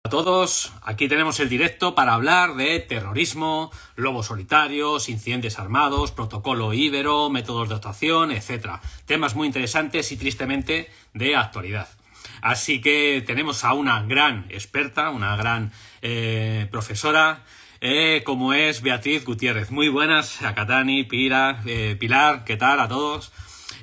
A todos, aquí tenemos el directo para hablar de terrorismo, lobos solitarios, incidentes armados, protocolo Ibero, métodos de actuación, etc. Temas muy interesantes y tristemente de actualidad. Así que tenemos a una gran experta, una gran profesora, como es Beatriz Gutiérrez. Muy buenas a Catani, Pilar, ¿qué tal a todos?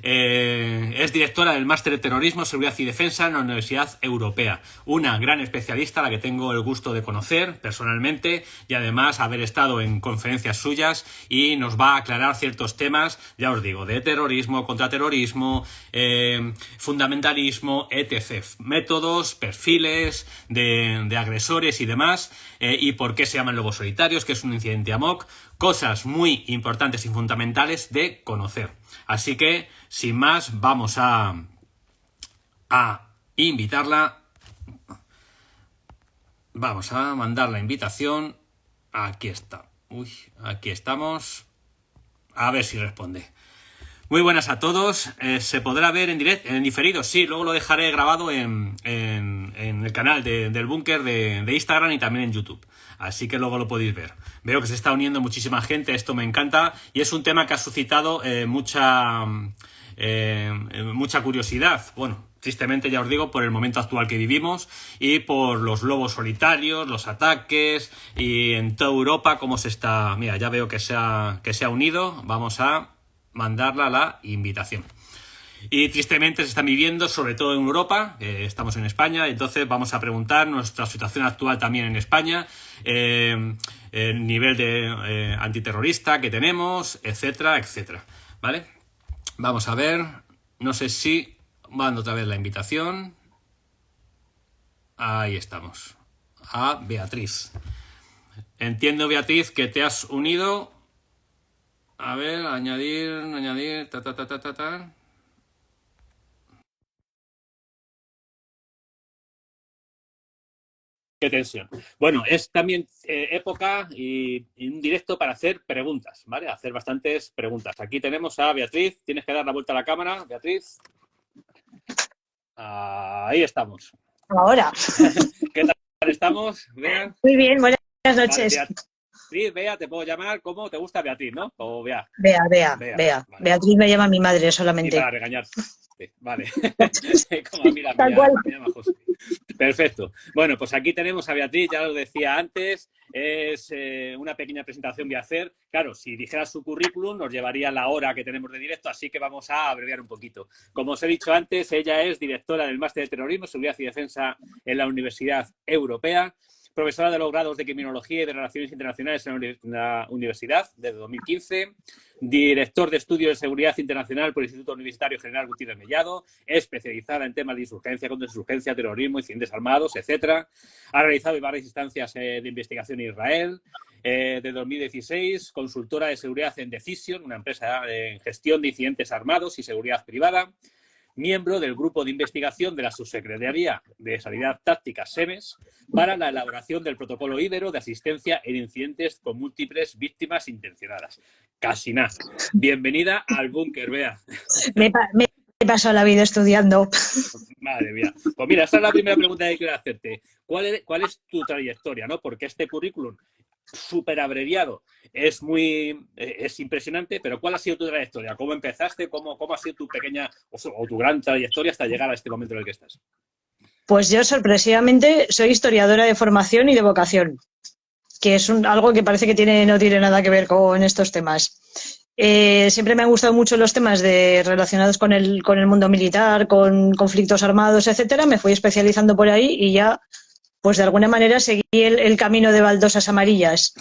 Es directora del Máster de Terrorismo, Seguridad y Defensa en la Universidad Europea. Una gran especialista a la que tengo el gusto de conocer personalmente y además haber estado en conferencias suyas, y nos va a aclarar ciertos temas, ya os digo, de terrorismo, contraterrorismo, fundamentalismo, etc. Métodos, perfiles de agresores y demás, y por qué se llaman lobos solitarios, que es un incidente AMOC. Cosas muy importantes y fundamentales de conocer. Así que, sin más, vamos a invitarla. Vamos a mandar la invitación. Aquí está. Aquí estamos. A ver si responde. Muy buenas a todos. ¿Se podrá ver en directo, en diferido? Sí, luego lo dejaré grabado en el canal del Búnker de Instagram y también en YouTube. Así que luego lo podéis ver. Veo que se está uniendo muchísima gente, esto me encanta, y es un tema que ha suscitado mucha curiosidad. Bueno, tristemente, ya os digo, por el momento actual que vivimos y por los lobos solitarios, los ataques, y en toda Europa cómo se está... Mira, ya veo que se ha unido. Vamos a mandarla la invitación. Y tristemente se están viviendo, sobre todo en Europa, estamos en España, entonces vamos a preguntar nuestra situación actual también en España, el nivel de antiterrorista que tenemos, etcétera, etcétera. ¿Vale? Vamos a ver, no sé si mando otra vez la invitación. Ahí estamos. A Beatriz. Entiendo, Beatriz, que te has unido. A ver, añadir, ta. Qué tensión. Bueno, es también época y un directo para hacer preguntas, ¿vale? Hacer bastantes preguntas. Aquí tenemos a Beatriz. Tienes que dar la vuelta a la cámara, Beatriz. Ahí estamos. Ahora. ¿Qué tal estamos? Bea. Muy bien, buenas noches. Vale, Beatriz, Bea, te puedo llamar. ¿Cómo te gusta Beatriz, no? O Bea. Bea. Vale. Beatriz me llama mi madre solamente. Y para regañar. Vale. Como mira, José. Perfecto. Bueno, pues aquí tenemos a Beatriz, ya lo decía antes, es una pequeña presentación voy a hacer. Claro, si dijera su currículum nos llevaría la hora que tenemos de directo, así que vamos a abreviar un poquito. Como os he dicho antes, ella es directora del Máster de Terrorismo, Seguridad y Defensa en la Universidad Europea, profesora de los grados de Criminología y de Relaciones Internacionales en la Universidad desde 2015, director de Estudios de Seguridad Internacional por el Instituto Universitario General Gutiérrez Mellado, especializada en temas de insurgencia, contrainsurgencia, terrorismo, incidentes armados, etc. Ha realizado varias instancias de investigación en Israel. De 2016, consultora de seguridad en Decision, una empresa en gestión de incidentes armados y seguridad privada. Miembro del Grupo de Investigación de la Subsecretaría de Sanidad Táctica, SEMES, para la elaboración del protocolo Ibero de asistencia en incidentes con múltiples víctimas intencionadas. Casi nada. Bienvenida al Búnker, Bea. Me he pasado la vida estudiando. Madre mía. Pues mira, esa es la primera pregunta que quiero hacerte. ¿Cuál es tu trayectoria, ¿no? Porque este currículum súper abreviado es impresionante, pero ¿cuál ha sido tu trayectoria? ¿Cómo empezaste? ¿Cómo ha sido tu pequeña o tu gran trayectoria hasta llegar a este momento en el que estás? Pues yo, sorpresivamente, soy historiadora de formación y de vocación, que es algo que parece que no tiene nada que ver con estos temas. Siempre me han gustado mucho los temas relacionados con el mundo militar, con conflictos armados, etcétera. Me fui especializando por ahí y ya, pues de alguna manera seguí el camino de baldosas amarillas.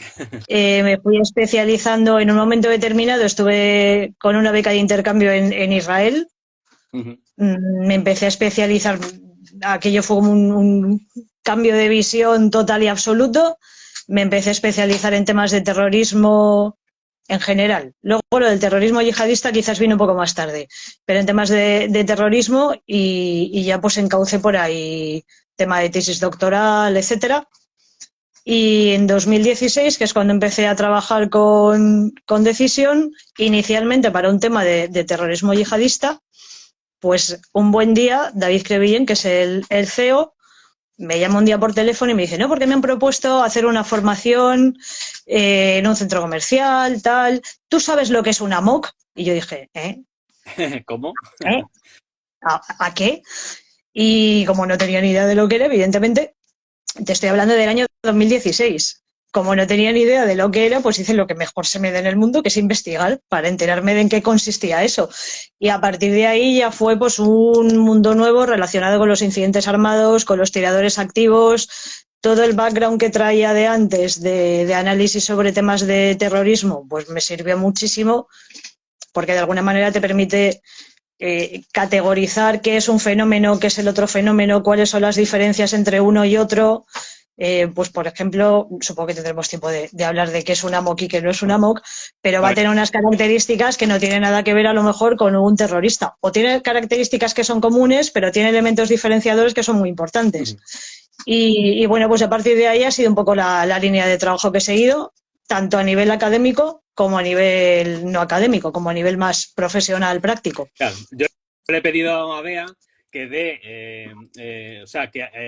Me fui especializando en un momento determinado, estuve con una beca de intercambio en Israel. Me empecé a especializar, aquello fue como un cambio de visión total y absoluto. Me empecé a especializar en temas de terrorismo en general. Luego lo del terrorismo yihadista quizás vino un poco más tarde, pero en temas de terrorismo y ya pues encaucé por ahí tema de tesis doctoral, etcétera. Y en 2016, que es cuando empecé a trabajar con Decision, inicialmente para un tema de terrorismo yihadista, pues un buen día David Crevillent, que es el CEO, me llama un día por teléfono y me dice, no, porque me han propuesto hacer una formación en un centro comercial, tal. ¿Tú sabes lo que es una MOOC? Y yo dije, ¿eh? ¿Cómo? ¿Eh? ¿A qué? Y como no tenía ni idea de lo que era, evidentemente, te estoy hablando del año 2016. Como no tenía ni idea de lo que era, pues hice lo que mejor se me da en el mundo, que es investigar para enterarme de en qué consistía eso. Y a partir de ahí ya fue pues un mundo nuevo relacionado con los incidentes armados, con los tiradores activos, todo el background que traía de antes de análisis sobre temas de terrorismo, pues me sirvió muchísimo porque de alguna manera te permite categorizar qué es un fenómeno, qué es el otro fenómeno, cuáles son las diferencias entre uno y otro. Pues, por ejemplo, supongo que tendremos tiempo de hablar de qué es una MOOC y qué no es una MOOC, pero va a tener unas características que no tienen nada que ver a lo mejor con un terrorista. O tiene características que son comunes, pero tiene elementos diferenciadores que son muy importantes. Y bueno, pues a partir de ahí ha sido un poco la línea de trabajo que he seguido, tanto a nivel académico como a nivel no académico, como a nivel más profesional, práctico. Claro, yo le he pedido a Bea que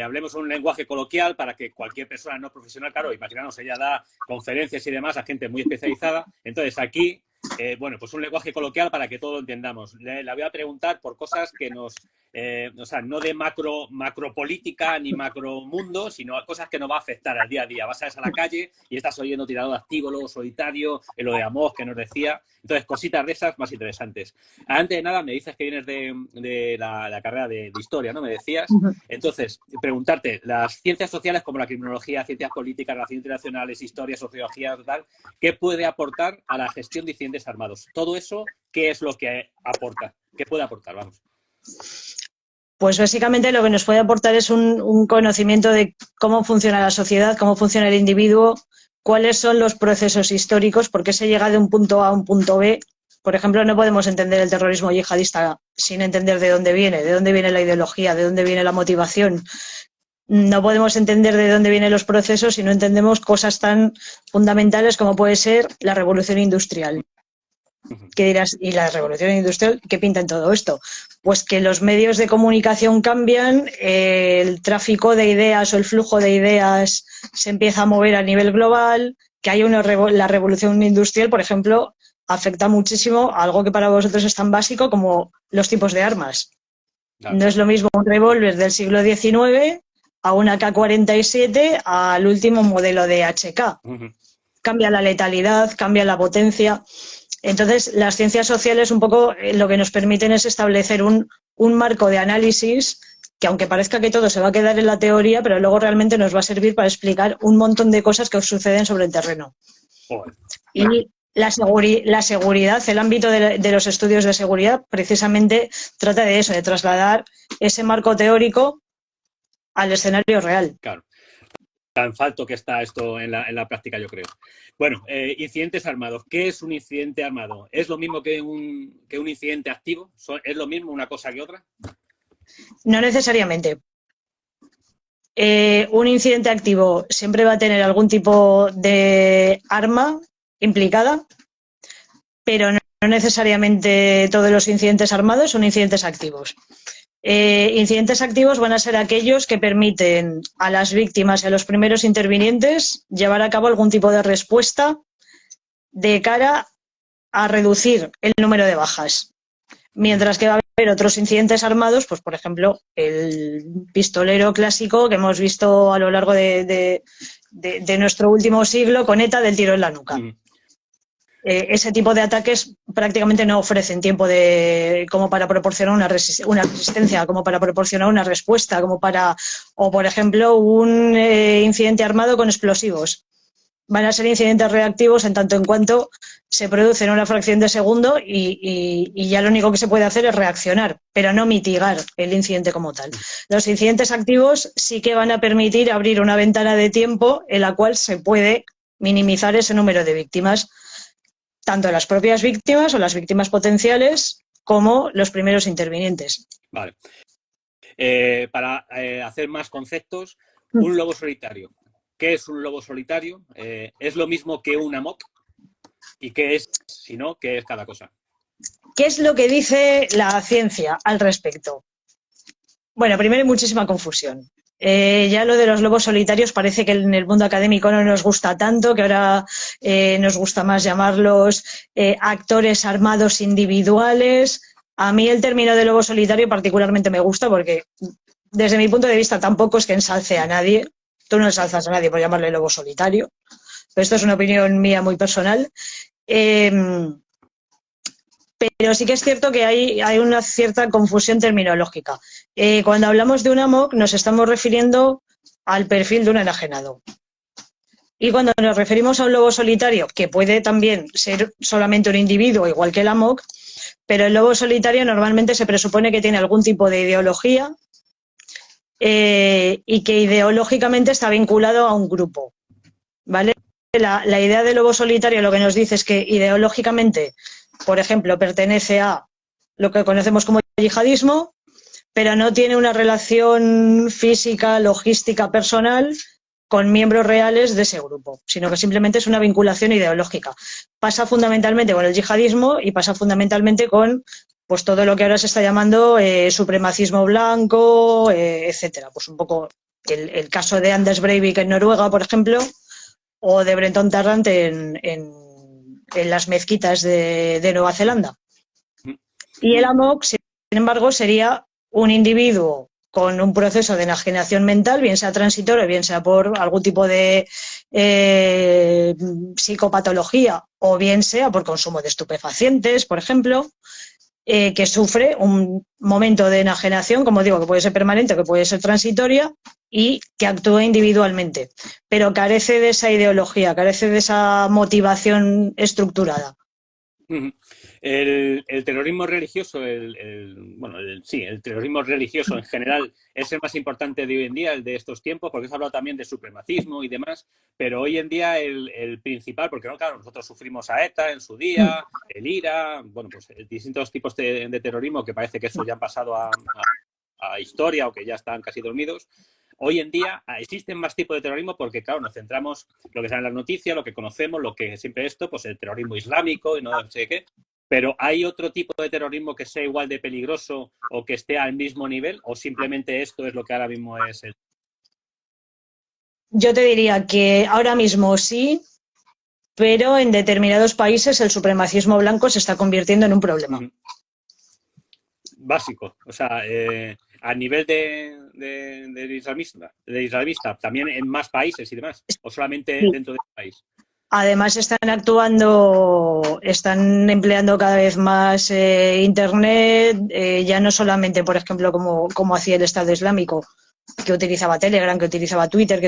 hablemos un lenguaje coloquial para que cualquier persona no profesional, claro, imaginaos, ella da conferencias y demás a gente muy especializada. Entonces aquí, pues un lenguaje coloquial para que todo lo entendamos. Le voy a preguntar por cosas que nos, no de macropolítica ni macromundo, sino cosas que nos va a afectar al día a día. Vas a la calle y estás oyendo tirador activo, lobo solitario, lo de Amos que nos decía. Entonces, cositas de esas más interesantes. Antes de nada, me dices que vienes de la carrera de historia, ¿no? Me decías. Entonces, preguntarte, las ciencias sociales como la criminología, ciencias políticas, relaciones internacionales, historia, sociología, tal, ¿qué puede aportar a la gestión de incidentes armados? Todo eso, ¿qué es lo que aporta? ¿Qué puede aportar? Vamos. Pues básicamente lo que nos puede aportar es un conocimiento de cómo funciona la sociedad, cómo funciona el individuo, cuáles son los procesos históricos, por qué se llega de un punto A a un punto B. Por ejemplo, no podemos entender el terrorismo yihadista sin entender de dónde viene la ideología, de dónde viene la motivación. No podemos entender de dónde vienen los procesos si no entendemos cosas tan fundamentales como puede ser la revolución industrial. ¿Qué dirás? ¿Y la revolución industrial qué pinta en todo esto? Pues que los medios de comunicación cambian, el tráfico de ideas o el flujo de ideas se empieza a mover a nivel global, que hay la revolución industrial, por ejemplo, afecta muchísimo a algo que para vosotros es tan básico como los tipos de armas. Claro. No es lo mismo un revólver del siglo XIX a una AK-47 al último modelo de HK. Cambia la letalidad, cambia la potencia. Entonces, las ciencias sociales un poco lo que nos permiten es establecer un marco de análisis que, aunque parezca que todo se va a quedar en la teoría, pero luego realmente nos va a servir para explicar un montón de cosas que suceden sobre el terreno. Y la seguridad, el ámbito de los estudios de seguridad, precisamente trata de eso, de trasladar ese marco teórico al escenario real. Claro. Tan falto que está esto en la práctica, yo creo. Bueno, incidentes armados. ¿Qué es un incidente armado? ¿Es lo mismo que un incidente activo? ¿Es lo mismo una cosa que otra? No necesariamente. Un incidente activo siempre va a tener algún tipo de arma implicada, pero no necesariamente todos los incidentes armados son incidentes activos. Incidentes activos van a ser aquellos que permiten a las víctimas y a los primeros intervinientes llevar a cabo algún tipo de respuesta de cara a reducir el número de bajas. Mientras que va a haber otros incidentes armados, pues por ejemplo, el pistolero clásico que hemos visto a lo largo de nuestro último siglo con ETA del tiro en la nuca. Ese tipo de ataques prácticamente no ofrecen tiempo como para proporcionar una resistencia, como para proporcionar una respuesta, o por ejemplo, un incidente armado con explosivos. Van a ser incidentes reactivos en tanto en cuanto se produce en una fracción de segundo y ya lo único que se puede hacer es reaccionar, pero no mitigar el incidente como tal. Los incidentes activos sí que van a permitir abrir una ventana de tiempo en la cual se puede minimizar ese número de víctimas, tanto las propias víctimas o las víctimas potenciales como los primeros intervinientes. Vale. Para hacer más conceptos, un lobo solitario. ¿Qué es un lobo solitario? ¿Es lo mismo que una MOOC? ¿Y qué es, si no, qué es cada cosa? ¿Qué es lo que dice la ciencia al respecto? Bueno, primero hay muchísima confusión. Ya lo de los lobos solitarios parece que en el mundo académico no nos gusta tanto, que ahora nos gusta más llamarlos actores armados individuales. A mí el término de lobo solitario particularmente me gusta porque desde mi punto de vista tampoco es que ensalce a nadie. Tú no ensalzas a nadie por llamarle lobo solitario, pero esto es una opinión mía muy personal. Pero sí que es cierto que hay una cierta confusión terminológica. Cuando hablamos de un AMOC nos estamos refiriendo al perfil de un enajenado. Y cuando nos referimos a un lobo solitario, que puede también ser solamente un individuo, igual que el AMOC, pero el lobo solitario normalmente se presupone que tiene algún tipo de ideología y que ideológicamente está vinculado a un grupo, ¿vale? La idea del lobo solitario lo que nos dice es que ideológicamente, por ejemplo, pertenece a lo que conocemos como yihadismo, pero no tiene una relación física, logística, personal con miembros reales de ese grupo, sino que simplemente es una vinculación ideológica. Pasa fundamentalmente con el yihadismo y pasa fundamentalmente con pues todo lo que ahora se está llamando supremacismo blanco, etcétera. Pues un poco el caso de Anders Breivik en Noruega, por ejemplo, o de Brenton Tarrant en las mezquitas de Nueva Zelanda. Y el AMOC, sin embargo, sería un individuo con un proceso de enajenación mental, bien sea transitorio, bien sea por algún tipo de psicopatología o bien sea por consumo de estupefacientes, por ejemplo, que sufre un momento de enajenación, como digo, que puede ser permanente, que puede ser transitoria y que actúa individualmente, pero carece de esa ideología, carece de esa motivación estructurada. El terrorismo religioso, el terrorismo religioso en general es el más importante de hoy en día, el de estos tiempos, porque se ha hablado también de supremacismo y demás, pero hoy en día el principal, porque no, claro, nosotros sufrimos a ETA en su día, el IRA, bueno, pues distintos tipos de terrorismo que parece que eso ya han pasado a historia o que ya están casi dormidos. Hoy en día existen más tipos de terrorismo porque, claro, nos centramos en lo que sale en las noticias, lo que conocemos, lo que siempre esto, pues el terrorismo islámico y no sé qué. Pero ¿hay otro tipo de terrorismo que sea igual de peligroso o que esté al mismo nivel? ¿O simplemente esto es lo que ahora mismo es el...? Yo te diría que ahora mismo sí, pero en determinados países el supremacismo blanco se está convirtiendo en un problema. Básico, o sea, a nivel de islamista, también en más países y demás, o solamente dentro del país. Además están empleando cada vez más Internet, ya no solamente, por ejemplo, como hacía el Estado Islámico, que utilizaba Telegram, que utilizaba Twitter,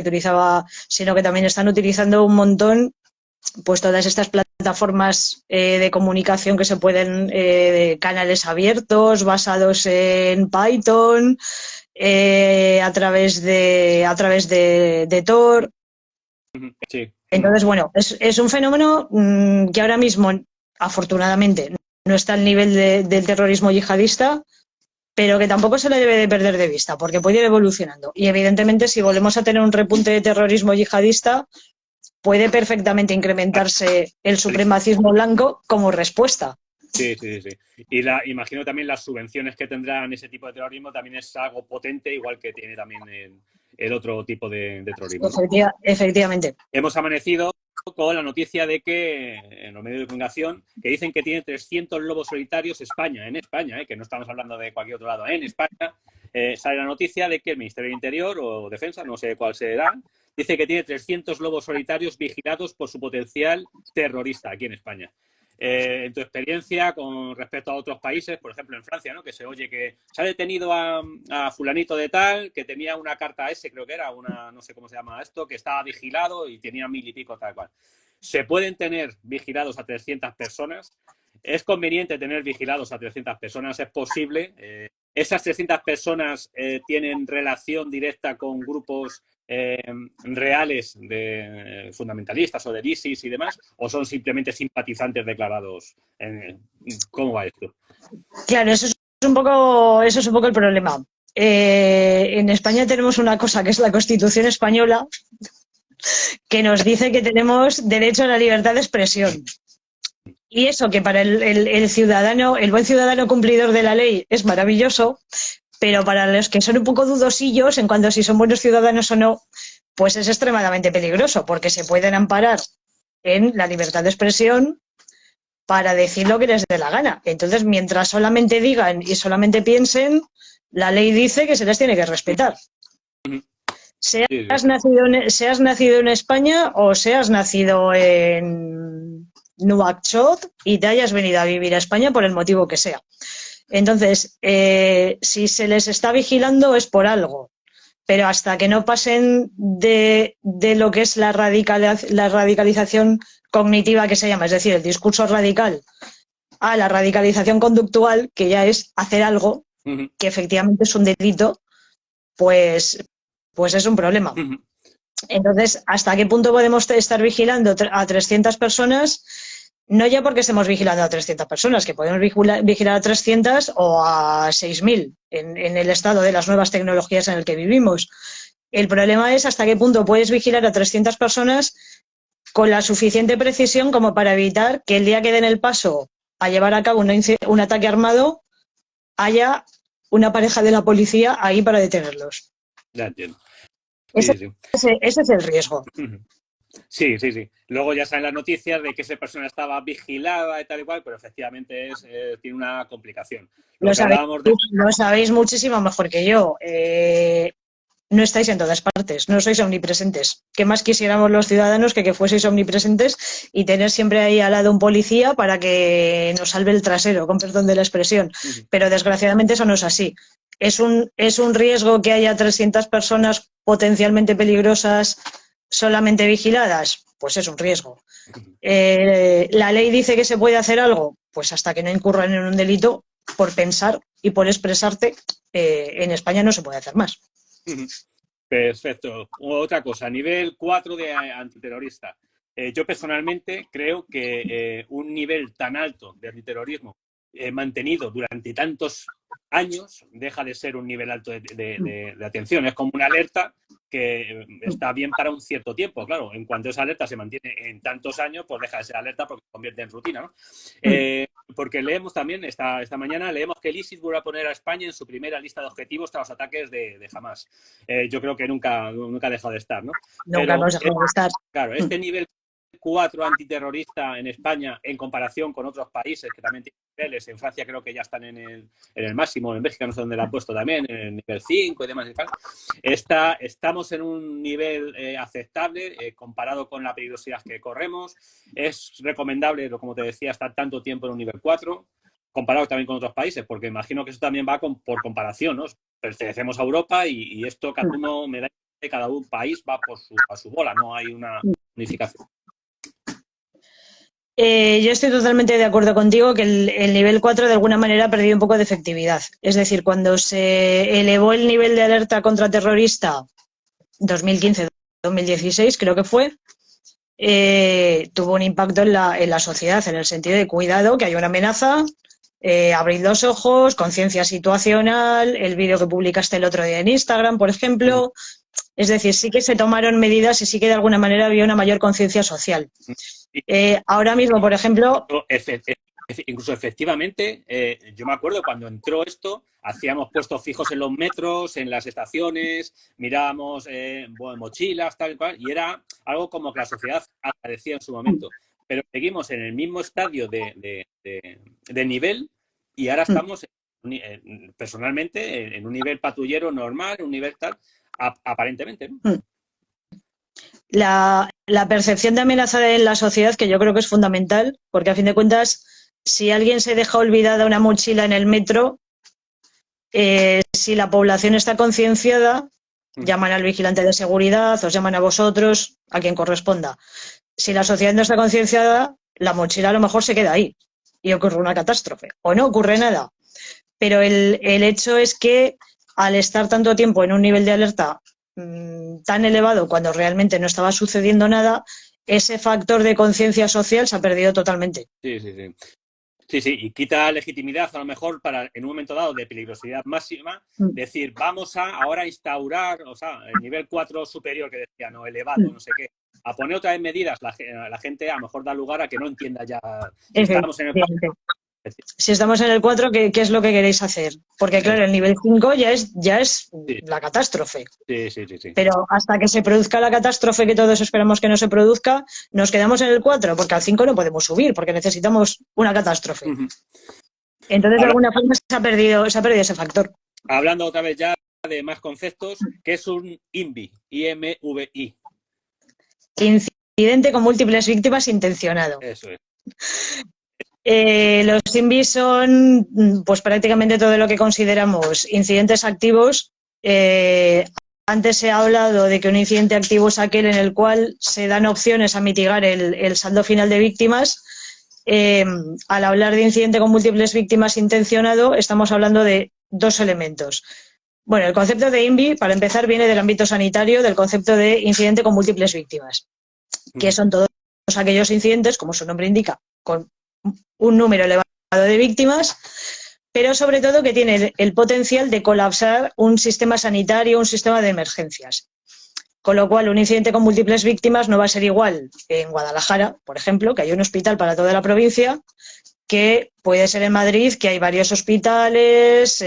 sino que también están utilizando un montón pues todas estas plataformas de comunicación que se pueden, de canales abiertos, basados en Python, a través de Tor. Sí. Entonces, bueno, es un fenómeno que ahora mismo, afortunadamente, no está al nivel del terrorismo yihadista, pero que tampoco se le debe de perder de vista, porque puede ir evolucionando. Y evidentemente, si volvemos a tener un repunte de terrorismo yihadista, puede perfectamente incrementarse el supremacismo blanco como respuesta. Sí. Y imagino también las subvenciones que tendrán ese tipo de terrorismo también es algo potente, igual que tiene también el otro tipo de terrorismo. Efectivamente. Hemos amanecido con la noticia de que en los medios de comunicación que dicen que tiene 300 lobos solitarios en España, que no estamos hablando de cualquier otro lado, en España sale la noticia de que el Ministerio de Interior o Defensa, no sé cuál será, dice que tiene 300 lobos solitarios vigilados por su potencial terrorista aquí en España. En tu experiencia con respecto a otros países, por ejemplo en Francia, ¿no? Que se oye que se ha detenido a fulanito de tal, que tenía una carta S, creo que era, no sé cómo se llama esto, que estaba vigilado y tenía 1000 y pico tal cual. ¿Se pueden tener vigilados a 300 personas? ¿Es conveniente tener vigilados a 300 personas? ¿Es posible? ¿Esas 300 personas tienen relación directa con grupos reales de fundamentalistas o del ISIS y demás, o son simplemente simpatizantes declarados? ¿Cómo va esto? Claro, eso es un poco el problema. En España tenemos una cosa que es la Constitución española, que nos dice que tenemos derecho a la libertad de expresión. Y eso que para el ciudadano, el buen ciudadano cumplidor de la ley es maravilloso, pero para los que son un poco dudosillos en cuanto a si son buenos ciudadanos o no, pues es extremadamente peligroso, porque se pueden amparar en la libertad de expresión para decir lo que les dé la gana. Entonces, mientras solamente digan y solamente piensen, la ley dice que se les tiene que respetar. Seas nacido en España o seas nacido en Nuakchot y te hayas venido a vivir a España por el motivo que sea. Entonces, si se les está vigilando es por algo, pero hasta que no pasen de lo que es la radicalización cognitiva que se llama, es decir, el discurso radical, a la radicalización conductual, que ya es hacer algo que efectivamente es un delito, pues es un problema. Entonces, ¿hasta qué punto podemos estar vigilando a 300 personas? No ya porque estemos vigilando a 300 personas, que podemos vigilar a 300 o a 6.000 en el estado de las nuevas tecnologías en el que vivimos. El problema es hasta qué punto puedes vigilar a 300 personas con la suficiente precisión como para evitar que el día que den el paso a llevar a cabo un ataque armado haya una pareja de la policía ahí para detenerlos. Ya entiendo. Ese es el riesgo. Sí. Luego ya salen las noticias de que esa persona estaba vigilada y tal y cual, pero efectivamente tiene una complicación. Lo sabéis muchísimo mejor que yo. No estáis en todas partes, no sois omnipresentes. ¿Qué más quisiéramos los ciudadanos que fueseis omnipresentes y tener siempre ahí al lado un policía para que nos salve el trasero, con perdón de la expresión? Pero desgraciadamente eso no es así. ¿Es un riesgo que haya 300 personas potencialmente peligrosas solamente vigiladas? Pues es un riesgo. ¿La ley dice que se puede hacer algo? Pues hasta que no incurran en un delito por pensar y por expresarte, en España no se puede hacer más. Perfecto. Otra cosa, nivel 4 de antiterrorista. Yo personalmente creo que un nivel tan alto de antiterrorismo mantenido durante tantos años deja de ser un nivel alto de atención. Es como una alerta que está bien para un cierto tiempo. Claro, en cuanto esa alerta se mantiene en tantos años, pues deja de ser alerta porque se convierte en rutina, ¿no? Porque leemos también, esta mañana, leemos que el ISIS vuelve a poner a España en su primera lista de objetivos tras los ataques de Hamas. Yo creo que nunca ha dejado de estar, ¿no? Nunca hemos dejado de estar. Claro, este nivel 4 antiterrorista en España en comparación con otros países que también tienen niveles. En Francia creo que ya están en el máximo, en Bélgica no sé dónde lo han puesto también, en el nivel 5 y demás y tal. Estamos en un nivel aceptable comparado con la peligrosidad que corremos. Es recomendable, como te decía, estar tanto tiempo en un nivel 4 comparado también con otros países, porque imagino que eso también va por comparación, ¿no? Pertenecemos a Europa y esto cada uno me da que cada un país va a su bola, no hay una unificación. Yo estoy totalmente de acuerdo contigo que el nivel 4 de alguna manera ha perdido un poco de efectividad. Es decir, cuando se elevó el nivel de alerta contraterrorista 2015-2016, creo que fue, tuvo un impacto en la sociedad, en el sentido de cuidado, que hay una amenaza, abrid los ojos, conciencia situacional, el vídeo que publicaste el otro día en Instagram, por ejemplo. Es decir, sí que se tomaron medidas y sí que de alguna manera había una mayor conciencia social. Ahora mismo, por ejemplo... Incluso efectivamente, yo me acuerdo cuando entró esto, hacíamos puestos fijos en los metros, en las estaciones, mirábamos mochilas, tal y cual, y era algo como que la sociedad agradecía en su momento. Pero seguimos en el mismo estadio de nivel y ahora estamos personalmente en un nivel patrullero normal, un nivel tal, aparentemente, ¿no? La percepción de amenaza en la sociedad, que yo creo que es fundamental, porque a fin de cuentas, si alguien se deja olvidada una mochila en el metro, si la población está concienciada, llaman al vigilante de seguridad, os llaman a vosotros, a quien corresponda. Si la sociedad no está concienciada, la mochila a lo mejor se queda ahí y ocurre una catástrofe, o no ocurre nada. Pero el hecho es que al estar tanto tiempo en un nivel de alerta tan elevado cuando realmente no estaba sucediendo nada, ese factor de conciencia social se ha perdido totalmente. Sí, y quita legitimidad a lo mejor para, en un momento dado de peligrosidad máxima, decir, vamos a ahora instaurar, o sea, el nivel 4 superior que decía, no, elevado, no sé qué, a poner otra vez medidas, la gente a lo mejor da lugar a que no entienda ya. Si estamos en el Si estamos en el 4, ¿qué es lo que queréis hacer? Porque claro, el nivel 5 ya es Sí. la catástrofe. Sí. Pero hasta que se produzca la catástrofe que todos esperamos que no se produzca, nos quedamos en el 4, porque al 5 no podemos subir, porque necesitamos una catástrofe. Entonces, de alguna forma se ha perdido ese factor. Hablando otra vez ya de más conceptos, ¿qué es un IMVI? IMVI. Incidente con múltiples víctimas intencionado. Eso es. Los IMVI son pues prácticamente todo lo que consideramos incidentes activos. Antes se ha hablado de que un incidente activo es aquel en el cual se dan opciones a mitigar el saldo final de víctimas. Al hablar de incidente con múltiples víctimas intencionado, estamos hablando de dos elementos. Bueno, el concepto de IMVI, para empezar, viene del ámbito sanitario, del concepto de incidente con múltiples víctimas, que son todos aquellos incidentes, como su nombre indica, con un número elevado de víctimas, pero sobre todo que tiene el potencial de colapsar un sistema sanitario, un sistema de emergencias. Con lo cual, un incidente con múltiples víctimas no va a ser igual en Guadalajara, por ejemplo, que hay un hospital para toda la provincia, que puede ser en Madrid, que hay varios hospitales,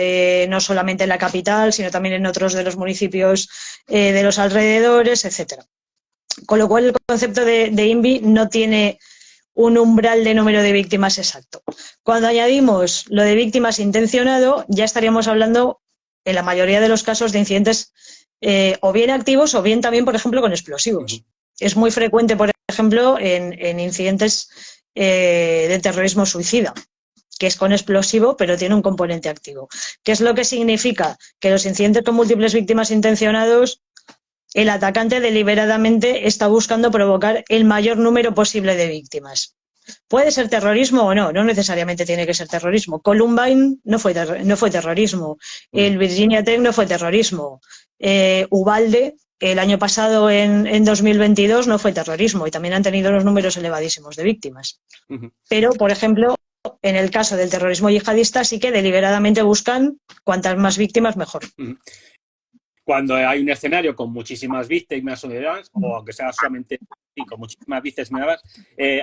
no solamente en la capital, sino también en otros de los municipios de los alrededores, etcétera. Con lo cual, el concepto de IMVI no tiene un umbral de número de víctimas exacto. Cuando añadimos lo de víctimas intencionado, ya estaríamos hablando, en la mayoría de los casos, de incidentes o bien activos o bien también, por ejemplo, con explosivos. Es muy frecuente, por ejemplo, en incidentes de terrorismo suicida, que es con explosivo, pero tiene un componente activo. ¿Qué es lo que significa? Que los incidentes con múltiples víctimas intencionados, el atacante deliberadamente está buscando provocar el mayor número posible de víctimas. Puede ser terrorismo o no, no necesariamente tiene que ser terrorismo. Columbine no fue terrorismo, el Virginia Tech no fue terrorismo, Uvalde el año pasado, en 2022, no fue terrorismo y también han tenido unos números elevadísimos de víctimas. Pero, por ejemplo, en el caso del terrorismo yihadista sí que deliberadamente buscan cuantas más víctimas mejor. Cuando hay un escenario con muchísimas víctimas o aunque sea solamente con muchísimas víctimas,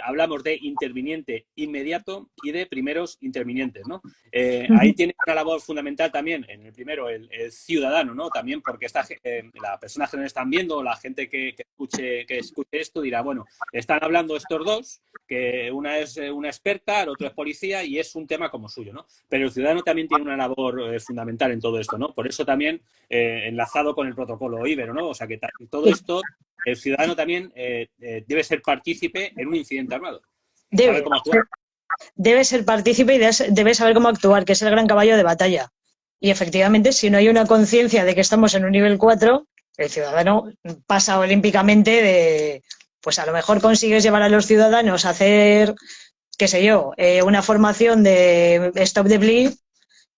hablamos de interviniente inmediato y de primeros intervinientes, ¿no? Ahí tiene una labor fundamental también, en el primero, el ciudadano, ¿no? También porque la persona que nos están viendo, la gente que escuche esto dirá, bueno, están hablando estos dos, que una es una experta, el otro es policía y es un tema como suyo, ¿no? Pero el ciudadano también tiene una labor fundamental en todo esto, ¿no? Por eso también enlazado con el protocolo Ibero, ¿no? O sea que todo esto, el ciudadano también debe ser partícipe en un incidente armado. Debe ser partícipe y debe saber cómo actuar, que es el gran caballo de batalla. Y efectivamente, si no hay una conciencia de que estamos en un nivel 4, el ciudadano pasa olímpicamente pues a lo mejor consigues llevar a los ciudadanos a hacer, qué sé yo, una formación de Stop the Bleed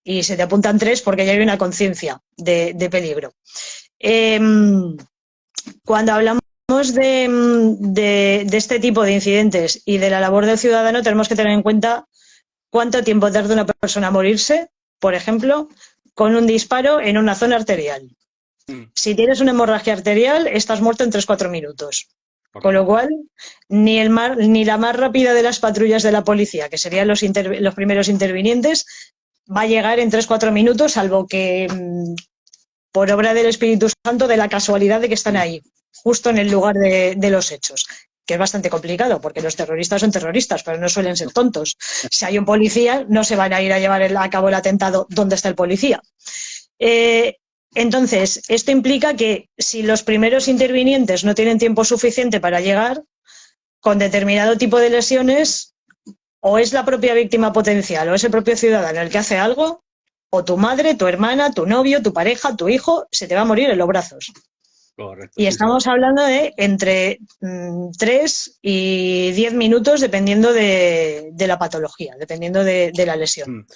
y se te apuntan 3 porque ya hay una conciencia de peligro. Cuando hablamos de este tipo de incidentes y de la labor del ciudadano, tenemos que tener en cuenta cuánto tiempo tarda una persona a morirse, por ejemplo, con un disparo en una zona arterial. Si tienes una hemorragia arterial, estás muerto en 3-4 minutos. Con lo cual, ni la más rápida de las patrullas de la policía, que serían los primeros intervinientes, va a llegar en 3-4 minutos, salvo que por obra del Espíritu Santo, de la casualidad de que están ahí, justo en el lugar de los hechos, que es bastante complicado, porque los terroristas son terroristas, pero no suelen ser tontos. Si hay un policía, no se van a ir a llevar a cabo el atentado donde está el policía. Entonces, esto implica que si los primeros intervinientes no tienen tiempo suficiente para llegar, con determinado tipo de lesiones, o es la propia víctima potencial o es el propio ciudadano el que hace algo, o tu madre, tu hermana, tu novio, tu pareja, tu hijo, se te va a morir en los brazos. Correcto, y estamos hablando de entre 3 y 10 minutos dependiendo de la patología, dependiendo de la lesión.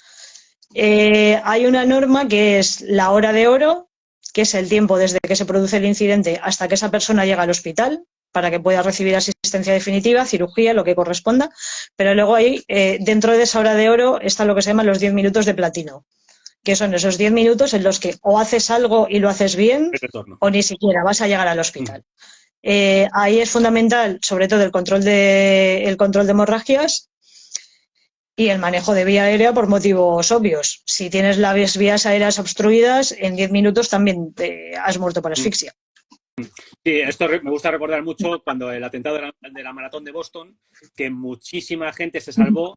Hay una norma que es la hora de oro, que es el tiempo desde que se produce el incidente hasta que esa persona llega al hospital para que pueda recibir asistencia definitiva, cirugía, lo que corresponda, pero luego ahí, dentro de esa hora de oro, está lo que se llama los 10 minutos de platino, que son esos 10 minutos en los que o haces algo y lo haces bien, o ni siquiera vas a llegar al hospital. Ahí es fundamental, sobre todo, el control de hemorragias. y el manejo de vía aérea por motivos obvios. Si tienes las vías aéreas obstruidas, en 10 minutos también te has muerto por asfixia. Sí, esto me gusta recordar mucho cuando el atentado de la maratón de Boston, que muchísima gente se salvó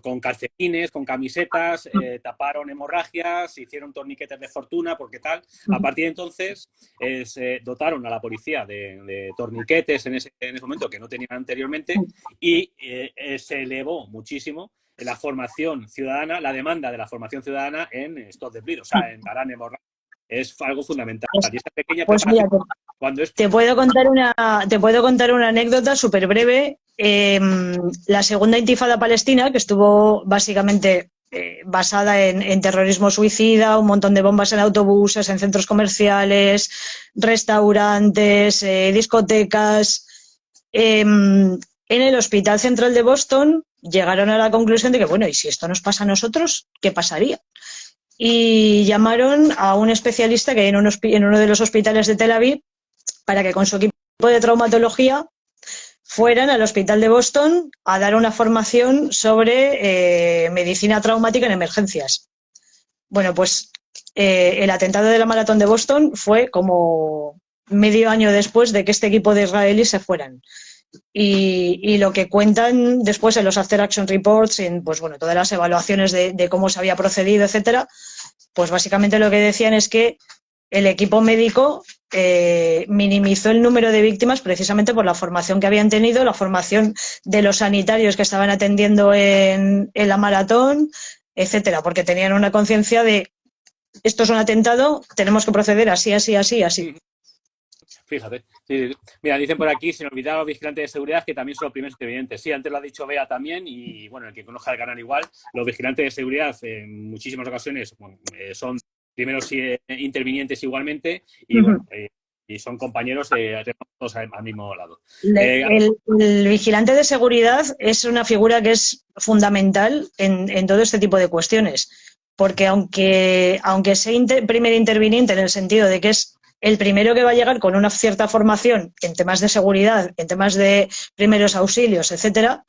con calcetines, con camisetas, taparon hemorragias, hicieron torniquetes de fortuna, porque tal. A partir de entonces se dotaron a la policía de torniquetes en ese momento que no tenían anteriormente y se elevó muchísimo la formación ciudadana, la demanda de la formación ciudadana en stop the bleed, o sea, en parar hemorragias. Es algo fundamental. Y esta pequeña preparación, cuando es... Te puedo contar una anécdota súper breve. La segunda intifada palestina, que estuvo básicamente basada en terrorismo suicida, un montón de bombas en autobuses, en centros comerciales, restaurantes, discotecas. En el Hospital Central de Boston llegaron a la conclusión de que, bueno, ¿y si esto nos pasa a nosotros, qué pasaría? Y llamaron a un especialista que hay en uno de los hospitales de Tel Aviv para que con su equipo de traumatología fueran al Hospital de Boston a dar una formación sobre medicina traumática en emergencias. Bueno, pues el atentado de la maratón de Boston fue como medio año después de que este equipo de israelíes se fueran. Y lo que cuentan después en los After Action Reports, en pues bueno, todas las evaluaciones de cómo se había procedido, etcétera, pues básicamente lo que decían es que el equipo médico minimizó el número de víctimas precisamente por la formación que habían tenido, la formación de los sanitarios que estaban atendiendo en la maratón, etcétera, porque tenían una conciencia de esto es un atentado, tenemos que proceder así, así, así, así. Fíjate. Sí. Mira, dicen por aquí, sin olvidar a los vigilantes de seguridad, que también son los primeros intervinientes. Sí, antes lo ha dicho Bea también, y bueno, el que conozca el canal igual, los vigilantes de seguridad en muchísimas ocasiones son primeros intervinientes igualmente, y bueno, y son compañeros todos al mismo lado. El vigilante de seguridad es una figura que es fundamental en todo este tipo de cuestiones, porque aunque sea primer interviniente en el sentido de que es el primero que va a llegar con una cierta formación en temas de seguridad, en temas de primeros auxilios, etcétera,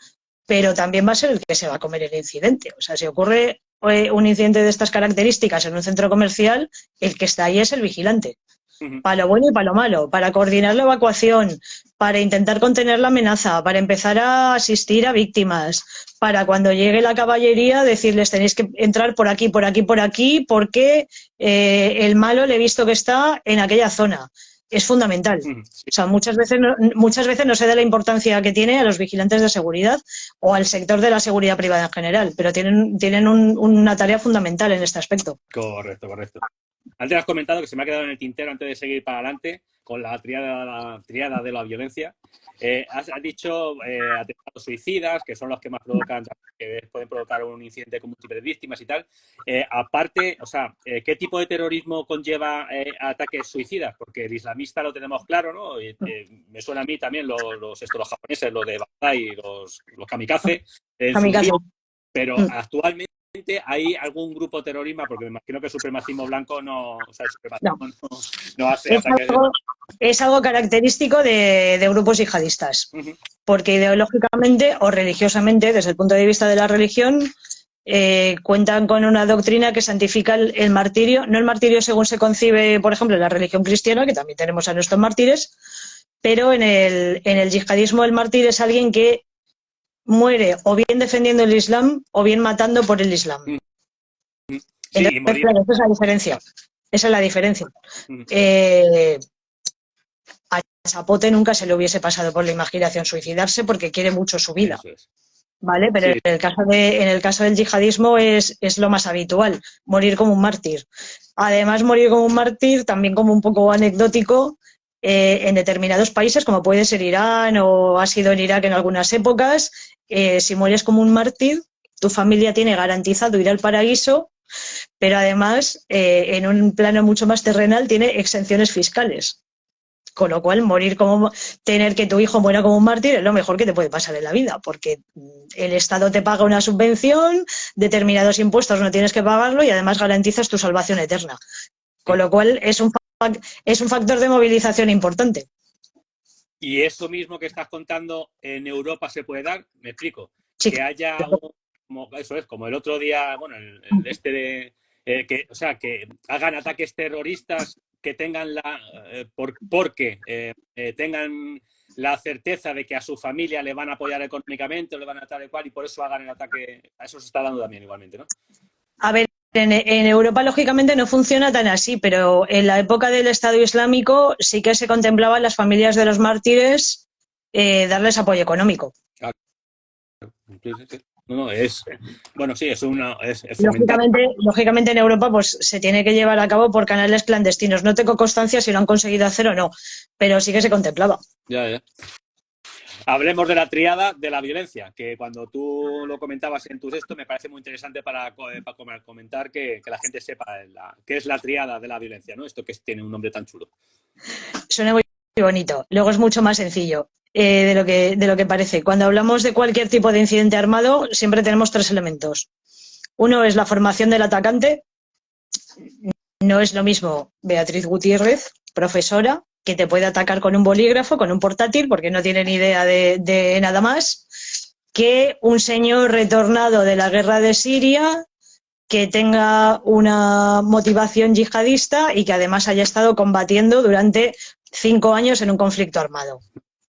pero también va a ser el que se va a comer el incidente. O sea, si ocurre un incidente de estas características en un centro comercial, el que está ahí es el vigilante. Para lo bueno y para lo malo, para coordinar la evacuación, para intentar contener la amenaza, para empezar a asistir a víctimas, para cuando llegue la caballería decirles tenéis que entrar por aquí, por aquí, por aquí, porque el malo le he visto que está en aquella zona. Es fundamental. O sea, muchas veces no se da la importancia que tiene a los vigilantes de seguridad o al sector de la seguridad privada en general, pero tienen una tarea fundamental en este aspecto. Correcto. Antes has comentado que se me ha quedado en el tintero antes de seguir para adelante con la triada de la violencia. Has dicho atentados suicidas, que son los que más provocan, que pueden provocar un incidente con múltiples víctimas y tal. Aparte, o sea, ¿qué tipo de terrorismo conlleva ataques suicidas? Porque el islamista lo tenemos claro, ¿no? Me suena a mí también los japoneses, los de Bagdad y los kamikaze. Pero actualmente ¿hay algún grupo terrorista? Porque me imagino que el supremacismo blanco no hace ataques. Es algo característico de grupos yihadistas, porque ideológicamente o religiosamente, desde el punto de vista de la religión, cuentan con una doctrina que santifica el martirio, no el martirio según se concibe, por ejemplo, en la religión cristiana, que también tenemos a nuestros mártires, pero en el yihadismo el mártir es alguien que muere o bien defendiendo el Islam o bien matando por el Islam. Sí, entonces, claro, esa es la diferencia. Esa es la diferencia. A Chapote nunca se le hubiese pasado por la imaginación suicidarse porque quiere mucho su vida. ¿Vale? Pero sí, en el caso del yihadismo es lo más habitual, morir como un mártir. Además, morir como un mártir, también como un poco anecdótico, en determinados países, como puede ser Irán o ha sido en Irak en algunas épocas, si mueres como un mártir, tu familia tiene garantizado ir al paraíso, pero además, en un plano mucho más terrenal, tiene exenciones fiscales. Con lo cual, tener que tu hijo muera como un mártir es lo mejor que te puede pasar en la vida, porque el Estado te paga una subvención, determinados impuestos no tienes que pagarlo y además garantizas tu salvación eterna. Con lo cual, es un factor de movilización importante. ¿Y eso mismo que estás contando en Europa se puede dar? Me explico. Sí. Que haya eso es, como el otro día, bueno, que hagan ataques terroristas que tengan porque tengan la certeza de que a su familia le van a apoyar económicamente o le van a tal y cual, y por eso hagan el ataque. A eso se está dando también igualmente, ¿no? A ver, en Europa lógicamente no funciona tan así, pero en la época del Estado Islámico sí que se contemplaba a las familias de los mártires darles apoyo económico. Claro. No, bueno, sí, es fomentar. Lógicamente en Europa pues se tiene que llevar a cabo por canales clandestinos. No tengo constancia si lo han conseguido hacer o no, pero sí que se contemplaba. Ya. Hablemos de la tríada de la violencia, que cuando tú lo comentabas en tu texto me parece muy interesante para comentar que la gente sepa qué es la tríada de la violencia, ¿no? Esto que tiene un nombre tan chulo. Suena muy bonito. Luego es mucho más sencillo de lo que parece. Cuando hablamos de cualquier tipo de incidente armado, siempre tenemos tres elementos. Uno es la formación del atacante. No es lo mismo Beatriz Gutiérrez, profesora, que te puede atacar con un bolígrafo, con un portátil, porque no tiene ni idea de nada más, que un señor retornado de la guerra de Siria que tenga una motivación yihadista y que además haya estado combatiendo durante 5 años en un conflicto armado.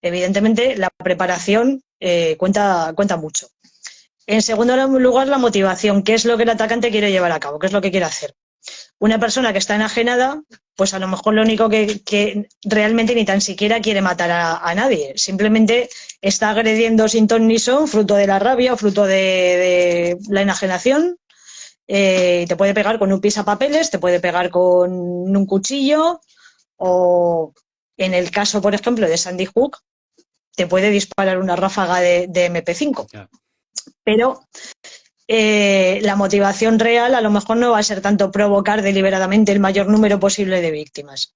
Evidentemente, la preparación cuenta mucho. En segundo lugar, la motivación. ¿Qué es lo que el atacante quiere llevar a cabo? ¿Qué es lo que quiere hacer? Una persona que está enajenada, pues a lo mejor lo único que realmente ni tan siquiera quiere matar a nadie. Simplemente está agrediendo sin ton ni son, fruto de la rabia o fruto de la enajenación. Te puede pegar con un pisapapeles, te puede pegar con un cuchillo o, en el caso, por ejemplo, de Sandy Hook, te puede disparar una ráfaga de MP5. Yeah. Pero la motivación real a lo mejor no va a ser tanto provocar deliberadamente el mayor número posible de víctimas.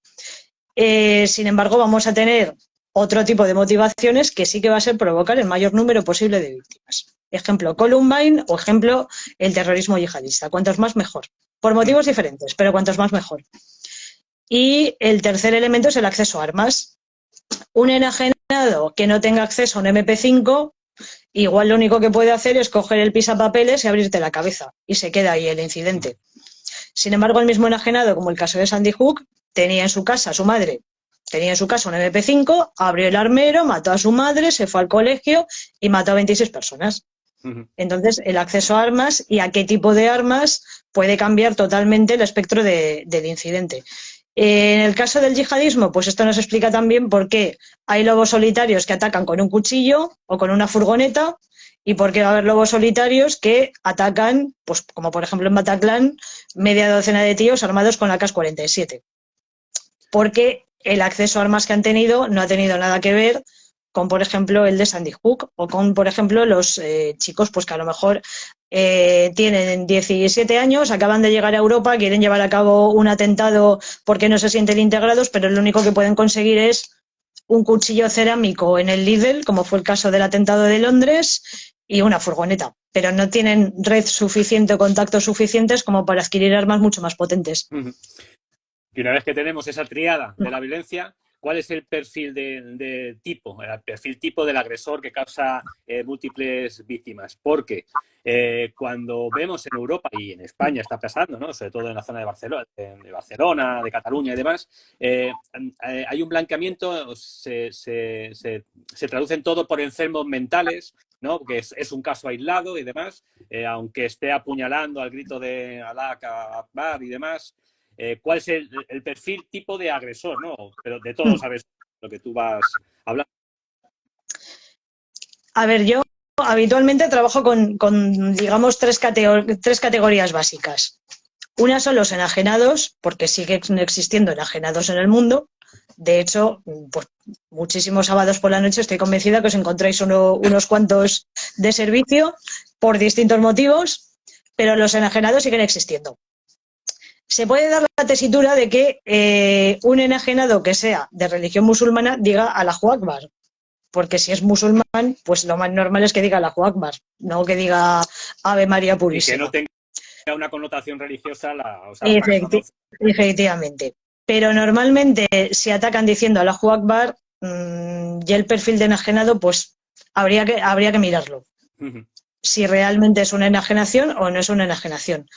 Sin embargo, vamos a tener otro tipo de motivaciones que sí que va a ser provocar el mayor número posible de víctimas. Ejemplo, Columbine o ejemplo, el terrorismo yihadista. Cuantos más, mejor. Por motivos diferentes, pero cuantos más, mejor. Y el tercer elemento es el acceso a armas. Un enajenado que no tenga acceso a un MP5, igual lo único que puede hacer es coger el pisapapeles y abrirte la cabeza. Y se queda ahí el incidente. Sin embargo, el mismo enajenado, como el caso de Sandy Hook, tenía en su casa, su madre, tenía en su casa un MP5, abrió el armero, mató a su madre, se fue al colegio y mató a 26 personas. Entonces, el acceso a armas y a qué tipo de armas puede cambiar totalmente el espectro del incidente. En el caso del yihadismo, pues esto nos explica también por qué hay lobos solitarios que atacan con un cuchillo o con una furgoneta y por qué va a haber lobos solitarios que atacan, pues como por ejemplo en Bataclan, media docena de tíos armados con la AK-47. Porque el acceso a armas que han tenido no ha tenido nada que ver con, por ejemplo, el de Sandy Hook o con, por ejemplo, los chicos pues que a lo mejor tienen 17 años, acaban de llegar a Europa, quieren llevar a cabo un atentado porque no se sienten integrados, pero lo único que pueden conseguir es un cuchillo cerámico en el Lidl, como fue el caso del atentado de Londres, y una furgoneta. Pero no tienen red suficiente o contactos suficientes como para adquirir armas mucho más potentes. Y una vez que tenemos esa triada de la violencia, ¿cuál es el perfil de tipo, el perfil tipo del agresor que causa múltiples víctimas? Porque cuando vemos en Europa y en España está pasando, ¿no? Sobre todo en la zona de Barcelona, de Cataluña y demás, hay un blanqueamiento, se traducen todo por enfermos mentales, ¿no? Que es un caso aislado y demás, aunque esté apuñalando al grito de Alá Akbar y demás. ¿Cuál es el perfil tipo de agresor, ¿no? Pero de todos sabes lo que tú vas hablando. A ver, yo habitualmente trabajo con digamos, tres categorías básicas. Una son los enajenados, porque siguen existiendo enajenados en el mundo. De hecho, pues muchísimos sábados por la noche estoy convencida que os encontráis unos cuantos de servicio por distintos motivos, pero los enajenados siguen existiendo. Se puede dar la tesitura de que un enajenado que sea de religión musulmana diga Allahu Akbar, porque si es musulmán, pues lo más normal es que diga Allahu Akbar, no que diga Ave María Purísima. Y que no tenga una connotación religiosa. Efectivamente. Pero normalmente si atacan diciendo Allahu Akbar, ya el perfil de enajenado, pues habría que mirarlo. si realmente es una enajenación o no es una enajenación.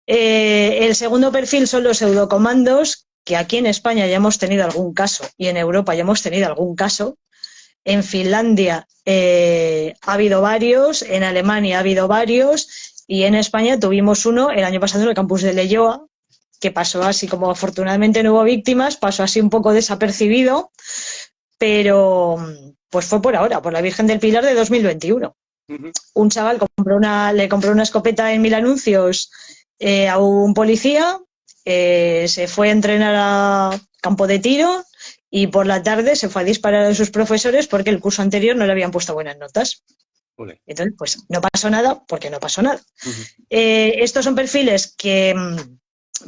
El segundo perfil son los pseudocomandos, que aquí en España ya hemos tenido algún caso y en Europa ya hemos tenido algún caso. En Finlandia ha habido varios, en Alemania ha habido varios y en España tuvimos uno el año pasado en el campus de Leioa, que pasó así como afortunadamente no hubo víctimas, pasó así un poco desapercibido, pero pues fue por ahora, por la Virgen del Pilar de 2021. Un chaval le compró una escopeta en Mil Anuncios a un policía, se fue a entrenar a campo de tiro y por la tarde se fue a disparar a sus profesores porque el curso anterior no le habían puesto buenas notas. Entonces, pues no pasó nada porque no pasó nada. Estos son perfiles que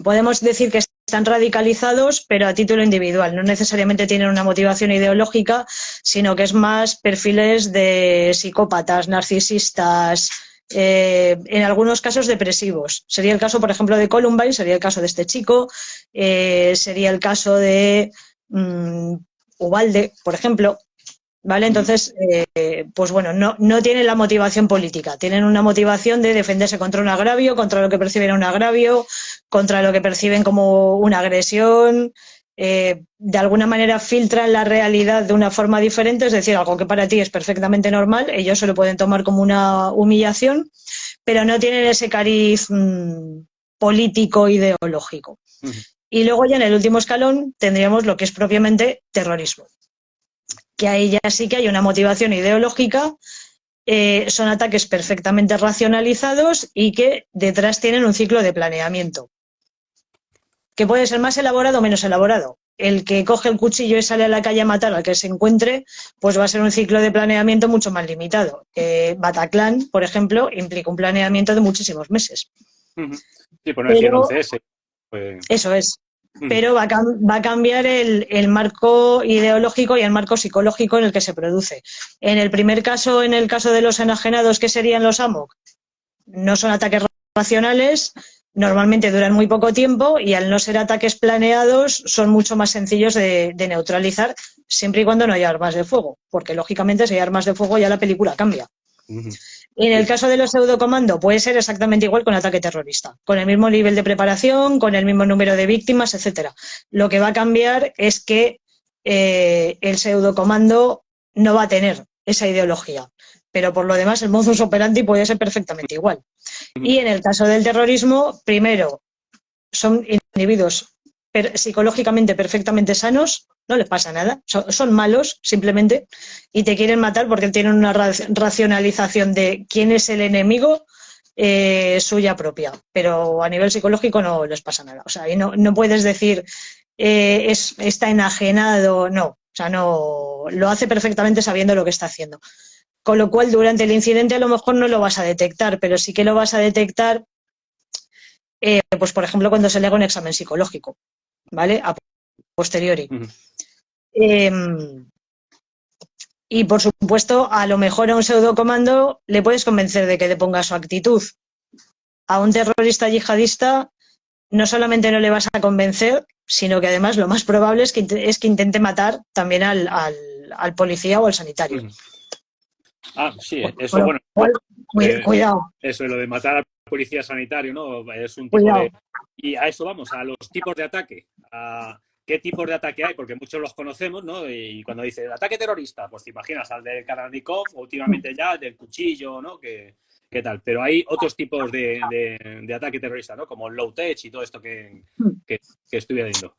podemos decir que están radicalizados, pero a título individual. No necesariamente tienen una motivación ideológica, sino que es más perfiles de psicópatas, narcisistas, en algunos casos depresivos. Sería el caso, por ejemplo, de Columbine, sería el caso de este chico, sería el caso de Ubalde, por ejemplo. ¿Vale? Entonces, pues bueno, no tienen la motivación política, tienen una motivación de defenderse contra un agravio, contra lo que perciben un agravio, contra lo que perciben como una agresión, de alguna manera filtran la realidad de una forma diferente, es decir, algo que para ti es perfectamente normal, ellos se lo pueden tomar como una humillación, pero no tienen ese cariz político ideológico. Y luego ya en el último escalón tendríamos lo que es propiamente terrorismo, que ahí ya sí que hay una motivación ideológica, son ataques perfectamente racionalizados y que detrás tienen un ciclo de planeamiento, que puede ser más elaborado o menos elaborado. El que coge el cuchillo y sale a la calle a matar al que se encuentre, pues va a ser un ciclo de planeamiento mucho más limitado. Bataclan, por ejemplo, implica un planeamiento de muchísimos meses. Sí, por no decir 11S. Pues... Eso es. Pero va a cambiar el marco ideológico y el marco psicológico en el que se produce. En el primer caso, en el caso de los enajenados, ¿qué serían los AMOC? No son ataques racionales, normalmente duran muy poco tiempo y al no ser ataques planeados son mucho más sencillos de neutralizar, siempre y cuando no haya armas de fuego, porque lógicamente si hay armas de fuego ya la película cambia. En el caso de los pseudocomando puede ser exactamente igual con ataque terrorista, con el mismo nivel de preparación, con el mismo número de víctimas, etcétera. Lo que va a cambiar es que el pseudocomando no va a tener esa ideología, pero por lo demás el modus operandi puede ser perfectamente igual. Y en el caso del terrorismo, primero, son individuos psicológicamente perfectamente sanos, no les pasa nada, son malos simplemente y te quieren matar porque tienen una racionalización de quién es el enemigo suya propia, pero a nivel psicológico no les pasa nada. O sea, y no puedes decir está enajenado, no, o sea, no lo hace perfectamente sabiendo lo que está haciendo. Con lo cual, durante el incidente a lo mejor no lo vas a detectar, pero sí que lo vas a detectar, pues por ejemplo, cuando se le haga un examen psicológico, ¿vale? A posteriori. Y por supuesto, a lo mejor a un pseudocomando le puedes convencer de que le ponga su actitud. A un terrorista yihadista no solamente no le vas a convencer, sino que además lo más probable es que intente matar también al policía o al sanitario. Sí, eso bueno. Cuidado. Eso, lo de matar al policía sanitario, ¿no? Es un tipo de... Y a eso vamos, a los tipos de ataque. ¿Qué tipos de ataque hay? Porque muchos los conocemos, ¿no? Y cuando dice ataque terrorista, pues te imaginas al del Kalashnikov o últimamente ya del cuchillo, ¿no? ¿Qué tal? Pero hay otros tipos de ataque terrorista, ¿no? Como el low tech y todo esto que estuve viendo.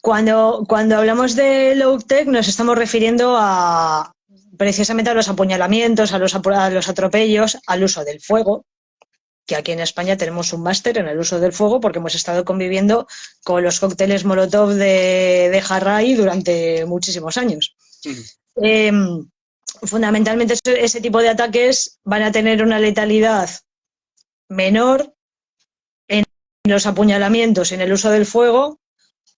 Cuando hablamos de low tech nos estamos refiriendo precisamente a los apuñalamientos, a los atropellos, al uso del fuego, que aquí en España tenemos un máster en el uso del fuego porque hemos estado conviviendo con los cócteles Molotov de Jarray durante muchísimos años. Fundamentalmente ese tipo de ataques van a tener una letalidad menor en los apuñalamientos y en el uso del fuego.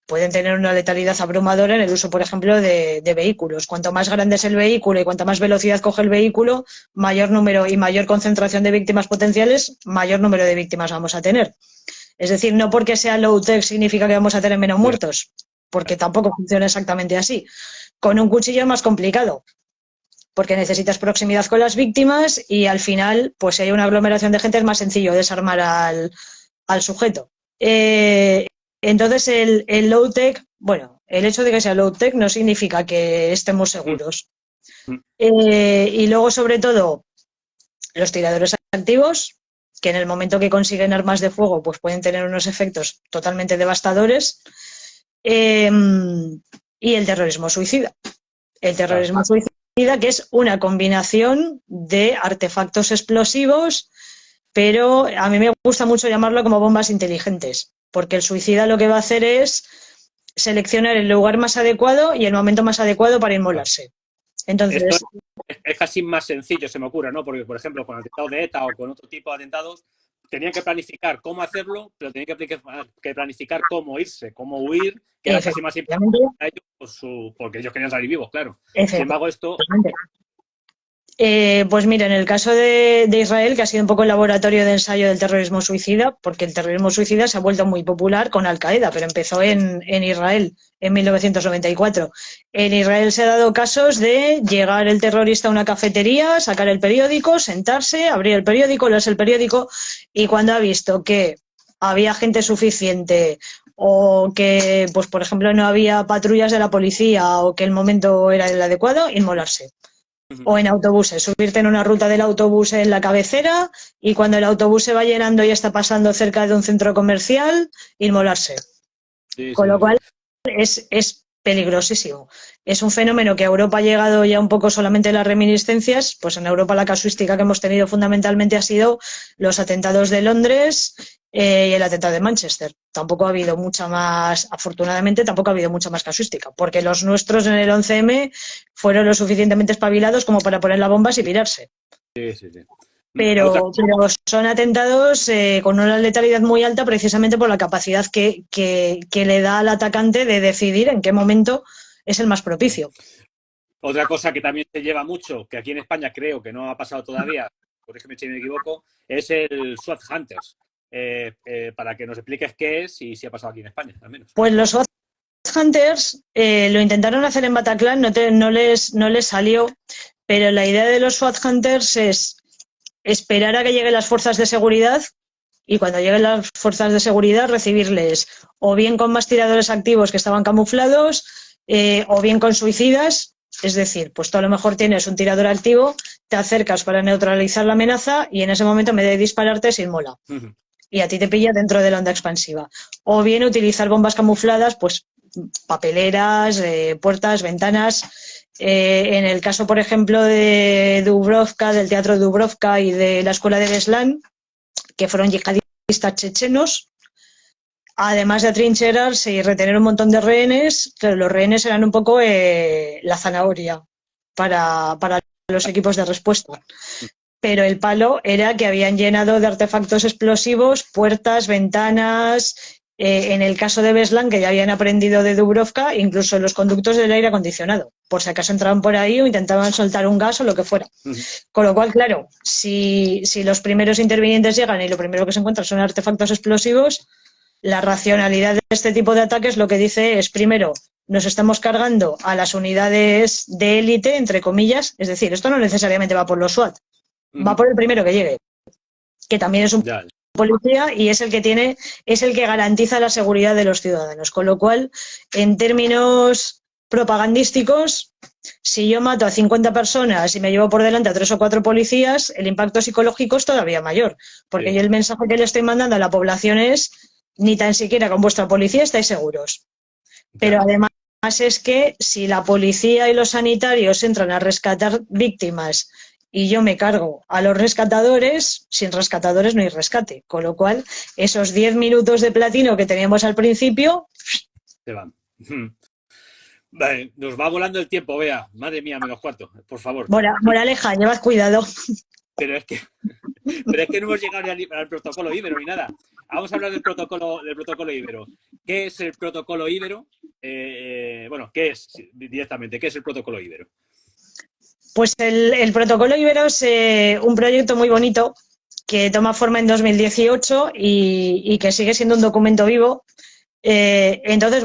Pueden tener una letalidad abrumadora en el uso, por ejemplo, de vehículos. Cuanto más grande es el vehículo y cuanta más velocidad coge el vehículo, mayor número y mayor concentración de víctimas potenciales, mayor número de víctimas vamos a tener. Es decir, no porque sea low-tech significa que vamos a tener menos muertos, porque tampoco funciona exactamente así. Con un cuchillo es más complicado. porque necesitas proximidad con las víctimas y al final, pues si hay una aglomeración de gente es más sencillo desarmar al sujeto. Entonces el low-tech, bueno, el hecho de que sea low-tech no significa que estemos seguros. Y luego, sobre todo, los tiradores activos, que en el momento que consiguen armas de fuego pues pueden tener unos efectos totalmente devastadores. Y el terrorismo suicida. El terrorismo suicida, que es una combinación de artefactos explosivos, pero a mí me gusta mucho llamarlo como bombas inteligentes, porque el suicida lo que va a hacer es seleccionar el lugar más adecuado y el momento más adecuado para inmolarse. Entonces, esto es casi más sencillo, se me ocurre, ¿no? Porque, por ejemplo, con el atentado de ETA o con otro tipo de atentados, tenían que planificar cómo hacerlo, pero tenían que planificar cómo irse, cómo huir, que era casi más importante para ellos, porque ellos querían salir vivos, claro. Sin embargo, esto... Pues mira, en el caso de Israel, que ha sido un poco el laboratorio de ensayo del terrorismo suicida, porque el terrorismo suicida se ha vuelto muy popular con Al-Qaeda, pero empezó en Israel en 1994. En Israel se ha dado casos de llegar el terrorista a una cafetería, sacar el periódico, sentarse, abrir el periódico, leerse el periódico, y cuando ha visto que había gente suficiente o que, pues por ejemplo, no había patrullas de la policía o que el momento era el adecuado, inmolarse. O en autobuses, subirte en una ruta del autobús en la cabecera y cuando el autobús se va llenando y está pasando cerca de un centro comercial, inmolarse. Con lo cual es peligrosísimo. Es un fenómeno que a Europa ha llegado ya un poco solamente las reminiscencias, pues en Europa la casuística que hemos tenido fundamentalmente ha sido los atentados de Londres y el atentado de Manchester. Tampoco ha habido mucha más, afortunadamente tampoco ha habido mucha más casuística, porque los nuestros en el 11M fueron lo suficientemente espabilados como para poner la bomba y pirarse. Sí. Pero son atentados con una letalidad muy alta precisamente por la capacidad que le da al atacante de decidir en qué momento es el más propicio. Otra cosa que también se lleva mucho, que aquí en España creo que no ha pasado todavía, corrígeme si me equivoco, es el SWAT Hunters. Para que nos expliques qué es y si ha pasado aquí en España, al menos. Pues los SWAT Hunters lo intentaron hacer en Bataclan, no les salió, pero la idea de los SWAT Hunters es esperar a que lleguen las fuerzas de seguridad y cuando lleguen las fuerzas de seguridad recibirles o bien con más tiradores activos que estaban camuflados o bien con suicidas, es decir, pues tú a lo mejor tienes un tirador activo, te acercas para neutralizar la amenaza y en ese momento en vez de dispararte se inmola. Y a ti te pilla dentro de la onda expansiva. O bien utilizar bombas camufladas, pues papeleras, puertas, ventanas. En el caso, por ejemplo, de Dubrovka, del Teatro Dubrovka y de la Escuela de Beslan, que fueron yihadistas chechenos, además de atrincherarse y retener un montón de rehenes, claro, los rehenes eran un poco la zanahoria para los equipos de respuesta. Pero el palo era que habían llenado de artefactos explosivos puertas, ventanas. En el caso de Beslan, que ya habían aprendido de Dubrovka, incluso los conductos del aire acondicionado, por si acaso entraban por ahí o intentaban soltar un gas o lo que fuera. Con lo cual, claro, si los primeros intervinientes llegan y lo primero que se encuentran son artefactos explosivos, la racionalidad de este tipo de ataques lo que dice es, primero, nos estamos cargando a las unidades de élite, entre comillas, es decir, esto no necesariamente va por los SWAT, va por el primero que llegue, que también es un policía y es el que garantiza la seguridad de los ciudadanos. Con lo cual, en términos propagandísticos, si yo mato a 50 personas y me llevo por delante a 3 o 4 policías, el impacto psicológico es todavía mayor, porque yo el mensaje que le estoy mandando a la población es ni tan siquiera con vuestra policía estáis seguros. Pero además es que si la policía y los sanitarios entran a rescatar víctimas y yo me cargo a los rescatadores, sin rescatadores no hay rescate. Con lo cual, esos 10 minutos de platino que teníamos al principio... Se van. Vale, nos va volando el tiempo, Bea. Madre mía, -4, por favor. Moraleja, llevad cuidado. Pero es que no hemos llegado ni al protocolo Ibero ni nada. Vamos a hablar del protocolo Ibero. ¿Qué es el protocolo Ibero? ¿Qué es directamente? ¿Qué es el protocolo Ibero? Pues el protocolo Ibero es un proyecto muy bonito que toma forma en 2018 y que sigue siendo un documento vivo. Entonces,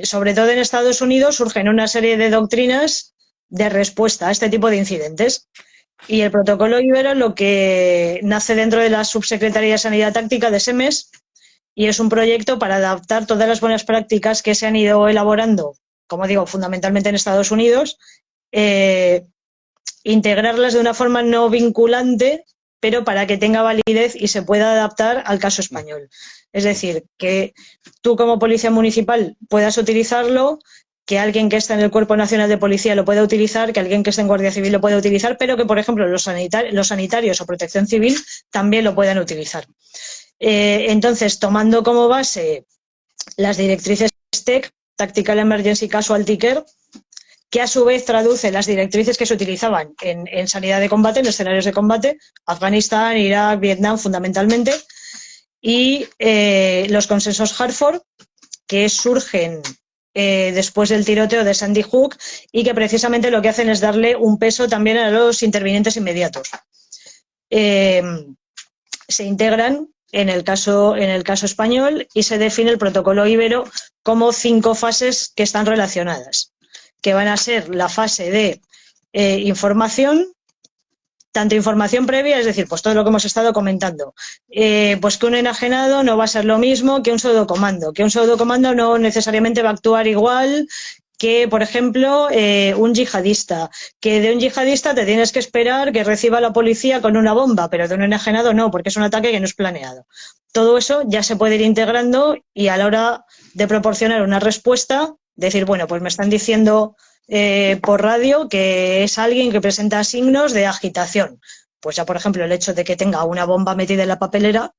sobre todo en Estados Unidos surgen una serie de doctrinas de respuesta a este tipo de incidentes. Y el protocolo Ibero lo que nace dentro de la Subsecretaría de Sanidad Táctica de SEMES y es un proyecto para adaptar todas las buenas prácticas que se han ido elaborando, como digo, fundamentalmente en Estados Unidos, integrarlas de una forma no vinculante, pero para que tenga validez y se pueda adaptar al caso español. Es decir, que tú como policía municipal puedas utilizarlo, que alguien que está en el Cuerpo Nacional de Policía lo pueda utilizar, que alguien que esté en Guardia Civil lo pueda utilizar, pero que, por ejemplo, los sanitarios o Protección Civil también lo puedan utilizar. Entonces, tomando como base las directrices TEC, Tactical Emergency Casualty Care, que a su vez traduce las directrices que se utilizaban en sanidad de combate, en escenarios de combate, Afganistán, Irak, Vietnam fundamentalmente, y los consensos Hartford, que surgen después del tiroteo de Sandy Hook y que precisamente lo que hacen es darle un peso también a los intervinientes inmediatos. Se integran en el caso español y se define el protocolo Ibero como 5 fases que están relacionadas, que van a ser la fase de información, tanto información previa, es decir, pues todo lo que hemos estado comentando, pues que un enajenado no va a ser lo mismo que un pseudocomando no necesariamente va a actuar igual que, por ejemplo, un yihadista, que de un yihadista te tienes que esperar que reciba la policía con una bomba, pero de un enajenado no, porque es un ataque que no es planeado. Todo eso ya se puede ir integrando y a la hora de proporcionar una respuesta, decir, bueno, pues me están diciendo por radio que es alguien que presenta signos de agitación. Pues ya, por ejemplo, el hecho de que tenga una bomba metida en la papelera,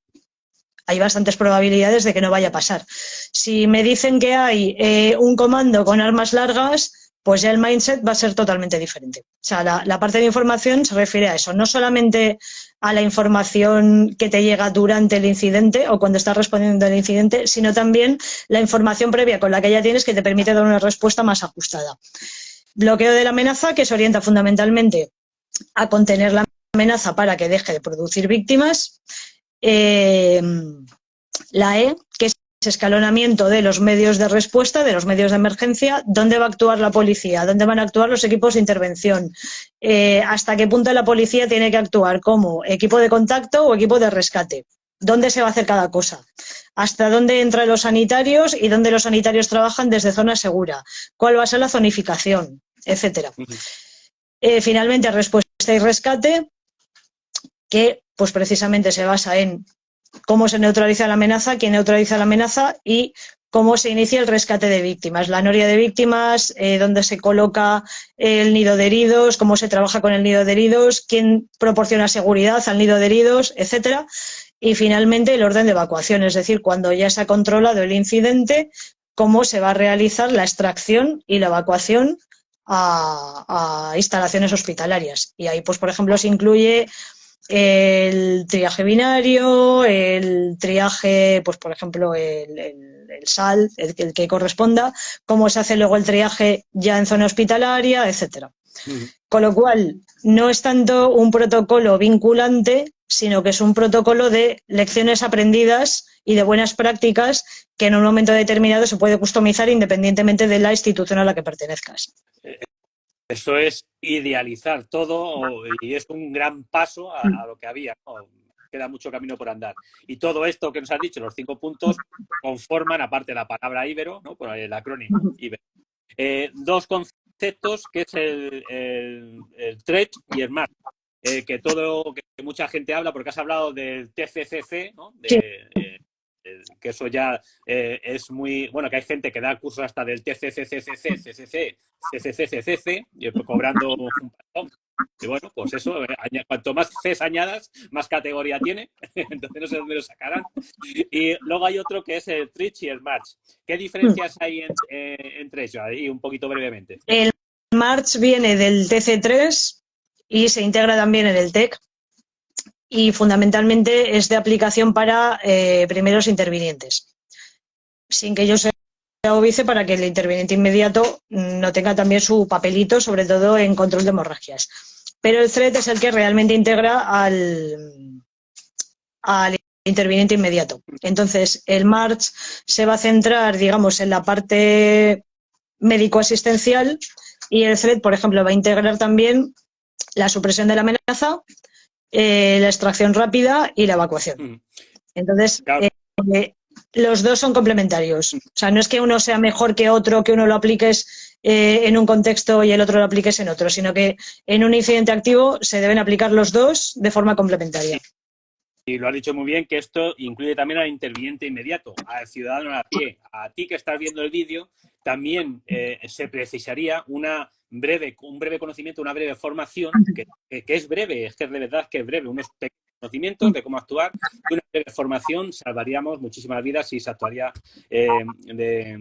hay bastantes probabilidades de que no vaya a pasar. Si me dicen que hay un comando con armas largas, pues ya el mindset va a ser totalmente diferente. O sea, la parte de información se refiere a eso, no solamente a la información que te llega durante el incidente o cuando estás respondiendo al incidente, sino también la información previa con la que ya tienes que te permite dar una respuesta más ajustada. Bloqueo de la amenaza, que se orienta fundamentalmente a contener la amenaza para que deje de producir víctimas. La E, que es escalonamiento de los medios de respuesta, de los medios de emergencia, dónde va a actuar la policía, dónde van a actuar los equipos de intervención, hasta qué punto la policía tiene que actuar como equipo de contacto o equipo de rescate, dónde se va a hacer cada cosa, hasta dónde entran los sanitarios y dónde los sanitarios trabajan desde zona segura, cuál va a ser la zonificación, etcétera. Finalmente, respuesta y rescate, que pues precisamente se basa en cómo se neutraliza la amenaza, quién neutraliza la amenaza y cómo se inicia el rescate de víctimas, la noria de víctimas, dónde se coloca el nido de heridos, cómo se trabaja con el nido de heridos, quién proporciona seguridad al nido de heridos, etcétera. Y finalmente el orden de evacuación, es decir, cuando ya se ha controlado el incidente, cómo se va a realizar la extracción y la evacuación a instalaciones hospitalarias. Y ahí, pues, por ejemplo, se incluye el triaje binario, el triaje, pues por ejemplo, el SAL, el que corresponda, cómo se hace luego el triaje ya en zona hospitalaria, etcétera. Con lo cual, no es tanto un protocolo vinculante, sino que es un protocolo de lecciones aprendidas y de buenas prácticas que en un momento determinado se puede customizar independientemente de la institución a la que pertenezcas. Eso es idealizar todo y es un gran paso a lo que había, ¿no? Queda mucho camino por andar. Y todo esto que nos has dicho, los 5 puntos, conforman, aparte de la palabra Ibero, ¿no? Por el acrónimo Ibero. 2 conceptos, que es el threat y el MARCH, que mucha gente habla, porque has hablado del TCCC, ¿no? Que eso ya es muy... Bueno, que hay gente que da cursos hasta del TCCCCC, CCCCC, cobrando un patón. Y bueno, pues eso, cuanto más Cs añadas, más categoría tiene. Entonces no sé dónde lo sacarán. Y luego hay otro que es el Trich y el March. ¿Qué diferencias hay entre ellos? Ahí un poquito brevemente. El March viene del TC3 y se integra también en el TEC. Y fundamentalmente es de aplicación para primeros intervinientes, sin que yo sea óbice para que el interviniente inmediato no tenga también su papelito, sobre todo en control de hemorragias. Pero el threat es el que realmente integra al interviniente inmediato. Entonces, el March se va a centrar, digamos, en la parte médico-asistencial, y el thread, por ejemplo, va a integrar también la supresión de la amenaza, la extracción rápida y la evacuación. Entonces, claro. Los dos son complementarios. O sea, no es que uno sea mejor que otro, que uno lo apliques en un contexto y el otro lo apliques en otro, sino que en un incidente activo se deben aplicar los dos de forma complementaria. Y lo has dicho muy bien, que esto incluye también al interviniente inmediato, al ciudadano a pie. A ti que estás viendo el vídeo, también se precisaría un breve conocimiento, una breve formación, que es breve, es que de verdad que es breve, unos pequeños conocimientos de cómo actuar, y una breve formación salvaríamos muchísimas vidas si se actuaría de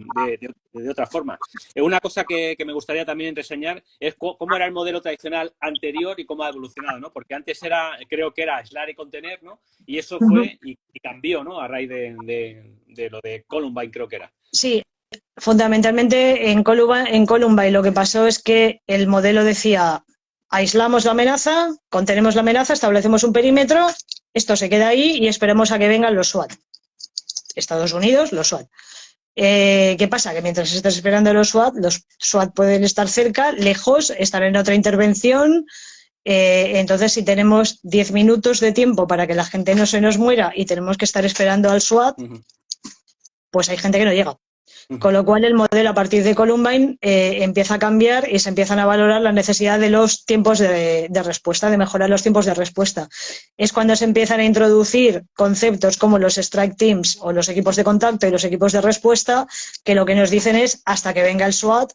otra forma. Una cosa que me gustaría también reseñar es cómo era el modelo tradicional anterior y cómo ha evolucionado, ¿no? Porque antes creo que era aislar y contener, ¿no? Y eso fue y cambió, ¿no? A raíz de lo de Columbine, creo que era. Sí, fundamentalmente en Columbine lo que pasó es que el modelo decía: aislamos la amenaza, contenemos la amenaza, establecemos un perímetro, esto se queda ahí y esperemos a que vengan los SWAT. Estados Unidos, los SWAT. ¿Qué pasa? Que mientras estás esperando a los SWAT pueden estar cerca, lejos, estar en otra intervención. Entonces, si tenemos 10 minutos de tiempo para que la gente no se nos muera y tenemos que estar esperando al SWAT, pues hay gente que no llega. Con lo cual, el modelo a partir de Columbine empieza a cambiar y se empiezan a valorar la necesidad de los tiempos de respuesta, de mejorar los tiempos de respuesta. Es cuando se empiezan a introducir conceptos como los strike teams o los equipos de contacto y los equipos de respuesta, que lo que nos dicen es: hasta que venga el SWAT,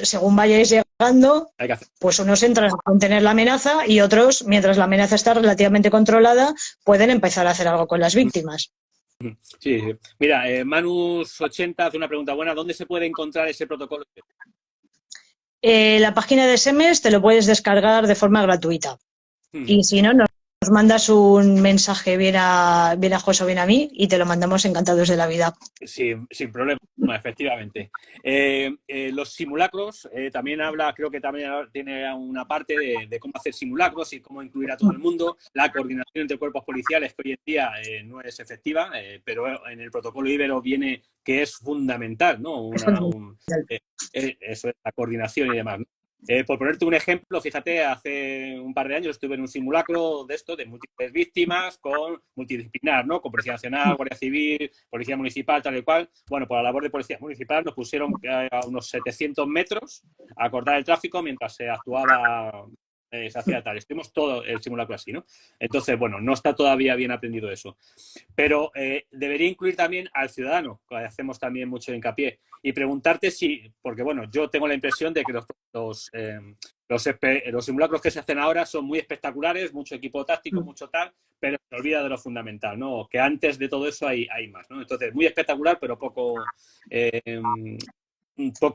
según vayáis llegando, pues unos entran a contener la amenaza y otros, mientras la amenaza está relativamente controlada, pueden empezar a hacer algo con las víctimas. Sí. Mira, Manus80 hace una pregunta buena. ¿Dónde se puede encontrar ese protocolo? La página de SEMES te lo puedes descargar de forma gratuita. Y si no, nos mandas un mensaje bien a José o bien a mí y te lo mandamos encantados de la vida. Sin problema, efectivamente. Los simulacros, también creo que también tiene una parte de cómo hacer simulacros y cómo incluir a todo el mundo. La coordinación entre cuerpos policiales, que hoy en día no es efectiva, pero en el protocolo Ibero viene que es fundamental, ¿no? Eso es la coordinación y demás, ¿no? Por ponerte un ejemplo, fíjate, hace un par de años estuve en un simulacro de múltiples víctimas con multidisciplinar, ¿no? Con Policía Nacional, Guardia Civil, Policía Municipal, tal y cual. Bueno, por la labor de Policía Municipal nos pusieron a unos 700 metros a cortar el tráfico mientras se actuaba, se hacía tal. Estuvimos todo el simulacro así, ¿no? Entonces, bueno, no está todavía bien aprendido eso. Pero debería incluir también al ciudadano, que hacemos también mucho hincapié, y preguntarte porque bueno, yo tengo la impresión de que los simulacros que se hacen ahora son muy espectaculares, mucho equipo táctico, mucho tal, pero se olvida de lo fundamental, ¿no? Que antes de todo eso hay más, ¿no? Entonces, muy espectacular, pero poco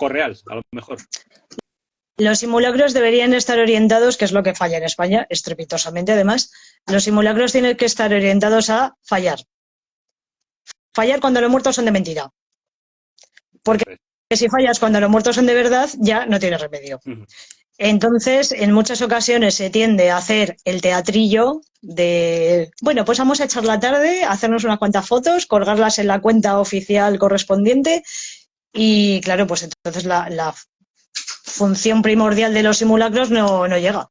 real, a lo mejor. Los simulacros deberían estar orientados, que es lo que falla en España, estrepitosamente además. Los simulacros tienen que estar orientados a fallar. Fallar cuando los muertos son de mentira. Porque si fallas cuando los muertos son de verdad, ya no tiene remedio. Entonces, en muchas ocasiones se tiende a hacer el teatrillo de, bueno, pues vamos a echar la tarde, hacernos unas cuantas fotos, colgarlas en la cuenta oficial correspondiente y, claro, pues entonces la función primordial de los simulacros no llega.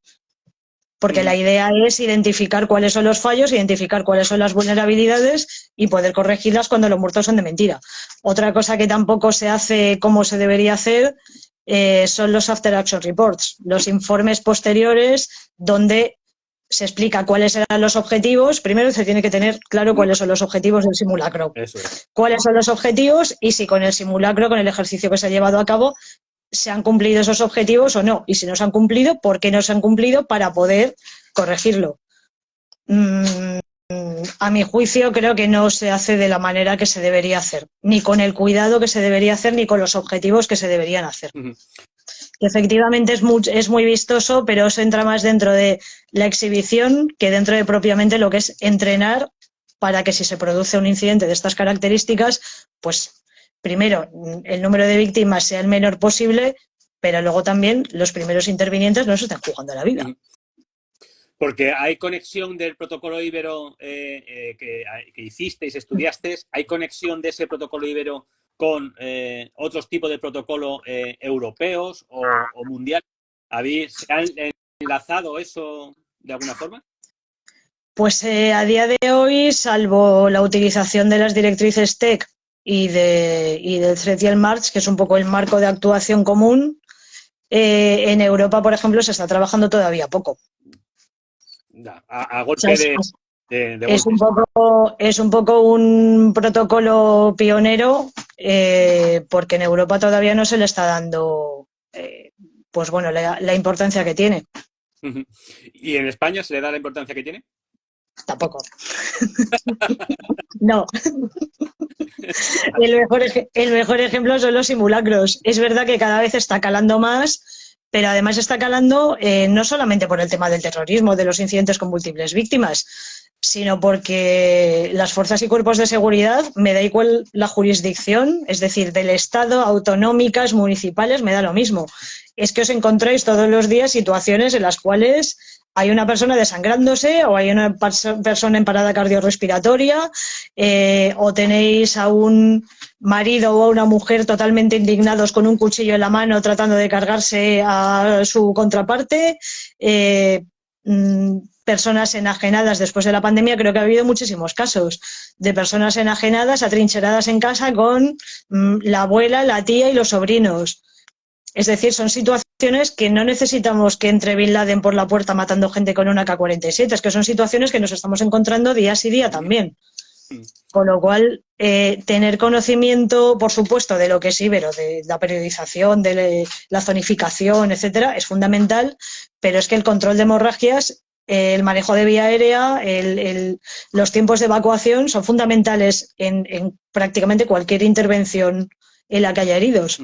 Porque la idea es identificar cuáles son los fallos, identificar cuáles son las vulnerabilidades y poder corregirlas cuando los muertos son de mentira. Otra cosa que tampoco se hace como se debería hacer son los after action reports, los informes posteriores donde se explica cuáles eran los objetivos. Primero se tiene que tener claro cuáles son los objetivos del simulacro. Eso es. Cuáles son los objetivos y si con el simulacro, con el ejercicio que se ha llevado a cabo, se han cumplido esos objetivos o no. Y si no se han cumplido, ¿por qué no se han cumplido para poder corregirlo? A mi juicio, creo que no se hace de la manera que se debería hacer, ni con el cuidado que se debería hacer, ni con los objetivos que se deberían hacer. Efectivamente es muy vistoso, pero eso entra más dentro de la exhibición que dentro de propiamente lo que es entrenar para que si se produce un incidente de estas características, pues primero el número de víctimas sea el menor posible, pero luego también los primeros intervinientes no se estén jugando la vida. Porque hay conexión del protocolo Ibero que hicisteis, estudiasteis, ¿hay conexión de ese protocolo Ibero con otros tipos de protocolo europeos o mundiales? ¿Se han enlazado eso de alguna forma? Pues a día de hoy, salvo la utilización de las directrices TEC y del Threat y el March, que es un poco el marco de actuación común, en Europa, por ejemplo, se está trabajando todavía poco. A golpe de es golpes. un poco un protocolo pionero, porque en Europa todavía no se le está dando pues bueno, la importancia que tiene. ¿Y en España se le da la importancia que tiene? Tampoco. No. El mejor ejemplo son los simulacros. Es verdad que cada vez está calando más, pero además está calando no solamente por el tema del terrorismo, de los incidentes con múltiples víctimas, sino porque las fuerzas y cuerpos de seguridad, me da igual la jurisdicción, es decir, del Estado, autonómicas, municipales, me da lo mismo. Es que os encontráis todos los días situaciones en las cuales hay una persona desangrándose o hay una persona en parada cardiorrespiratoria, o tenéis a un marido o a una mujer totalmente indignados con un cuchillo en la mano tratando de cargarse a su contraparte, personas enajenadas después de la pandemia. Creo que ha habido muchísimos casos de personas enajenadas, atrincheradas en casa con la abuela, la tía y los sobrinos. Es decir, son situaciones que no necesitamos que entre Bin Laden por la puerta matando gente con una AK-47, es que son situaciones que nos estamos encontrando día sí día también. Con lo cual, tener conocimiento, por supuesto, de lo que es Ibero, de la periodización, de la zonificación, etcétera, es fundamental, pero es que el control de hemorragias, el manejo de vía aérea, los tiempos de evacuación son fundamentales en prácticamente cualquier intervención en la que haya heridos.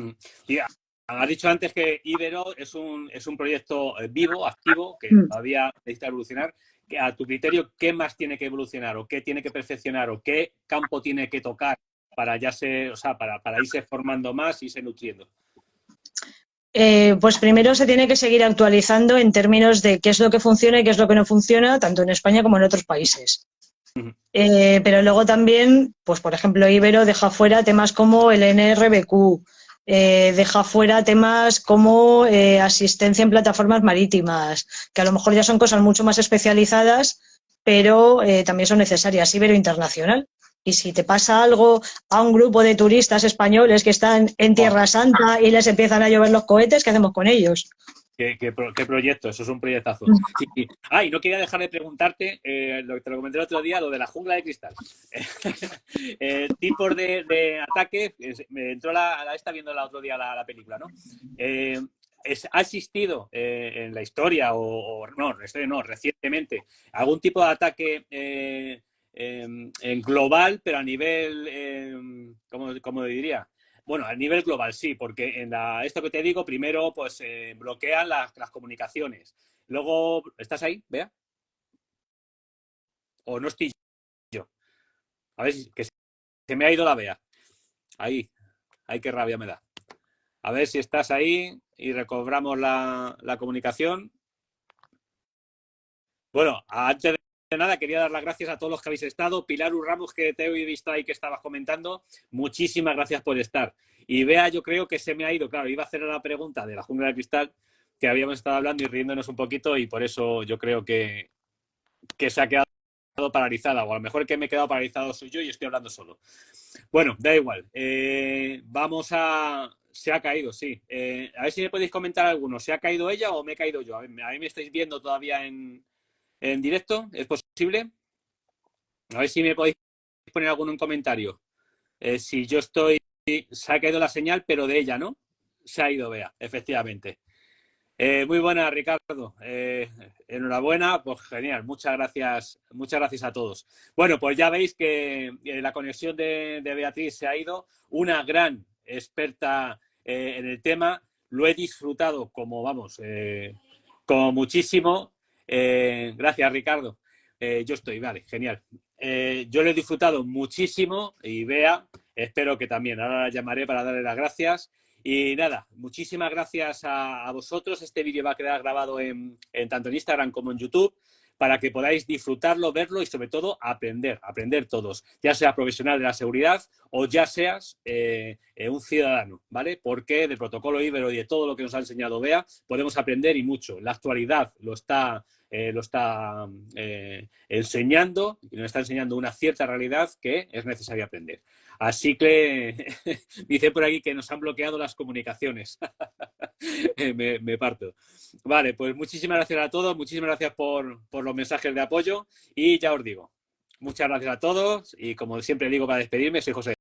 Has dicho antes que Ibero es un proyecto vivo, activo, que todavía necesita evolucionar. Que a tu criterio, ¿qué más tiene que evolucionar o qué tiene que perfeccionar o qué campo tiene que tocar para para irse formando más y irse nutriendo? Pues primero se tiene que seguir actualizando en términos de qué es lo que funciona y qué es lo que no funciona, tanto en España como en otros países. Pero luego también, pues por ejemplo, Ibero deja fuera temas como el NRBQ, deja fuera temas como asistencia en plataformas marítimas, que a lo mejor ya son cosas mucho más especializadas, pero también son necesarias. Ibero Internacional. Y si te pasa algo a un grupo de turistas españoles que están en Tierra Santa y les empiezan a llover los cohetes, ¿qué hacemos con ellos? ¿Qué proyecto? Eso es un proyectazo. Sí. Y no quería dejar de preguntarte, te lo comenté el otro día, lo de la jungla de cristal. Tipos de ataque, me entró la esta viendo el otro día la película, ¿no? ¿Ha existido en la historia recientemente, algún tipo de ataque en global, pero a nivel, ¿cómo diría? Bueno, a nivel global sí, porque esto que te digo, primero pues bloquean las comunicaciones. Luego, ¿estás ahí, Bea? ¿O no estoy yo? A ver, que se me ha ido la Bea. Ahí, qué rabia me da. A ver si estás ahí y recobramos la comunicación. Bueno, antes de nada, quería dar las gracias a todos los que habéis estado. Pilar Ramos, que te he visto ahí que estabas comentando, muchísimas gracias por estar. Y Bea, yo creo que se me ha ido, claro, iba a hacer la pregunta de la jungla de cristal, que habíamos estado hablando y riéndonos un poquito, y por eso yo creo que se ha quedado paralizada, o a lo mejor el que me he quedado paralizado soy yo y estoy hablando solo. Bueno, da igual. Se ha caído, sí. A ver si me podéis comentar alguno. ¿Se ha caído ella o me he caído yo? A mí me estáis viendo todavía en directo, ¿es posible? A ver si me podéis poner alguno en comentario. Si yo estoy... Se ha caído la señal, pero de ella, ¿no? Se ha ido, Bea, efectivamente. Muy buena, Ricardo. Enhorabuena, pues genial. Muchas gracias a todos. Bueno, pues ya veis que la conexión de Beatriz se ha ido. Una gran experta en el tema. Lo he disfrutado como muchísimo. Gracias, Ricardo. Yo estoy, vale, genial. Yo lo he disfrutado muchísimo y Bea, espero que también. Ahora la llamaré para darle las gracias. Y nada, muchísimas gracias a vosotros. Este vídeo va a quedar grabado tanto en Instagram como en YouTube para que podáis disfrutarlo, verlo y sobre todo aprender todos, ya sea profesional de la seguridad o ya seas un ciudadano, ¿vale? Porque del protocolo Ibero y de todo lo que nos ha enseñado Bea podemos aprender y mucho. La actualidad lo está enseñando y nos está enseñando una cierta realidad que es necesario aprender. Así que dice por aquí que nos han bloqueado las comunicaciones. me parto. Vale, pues muchísimas gracias a todos, muchísimas gracias por los mensajes de apoyo y ya os digo, muchas gracias a todos y como siempre digo para despedirme, soy José.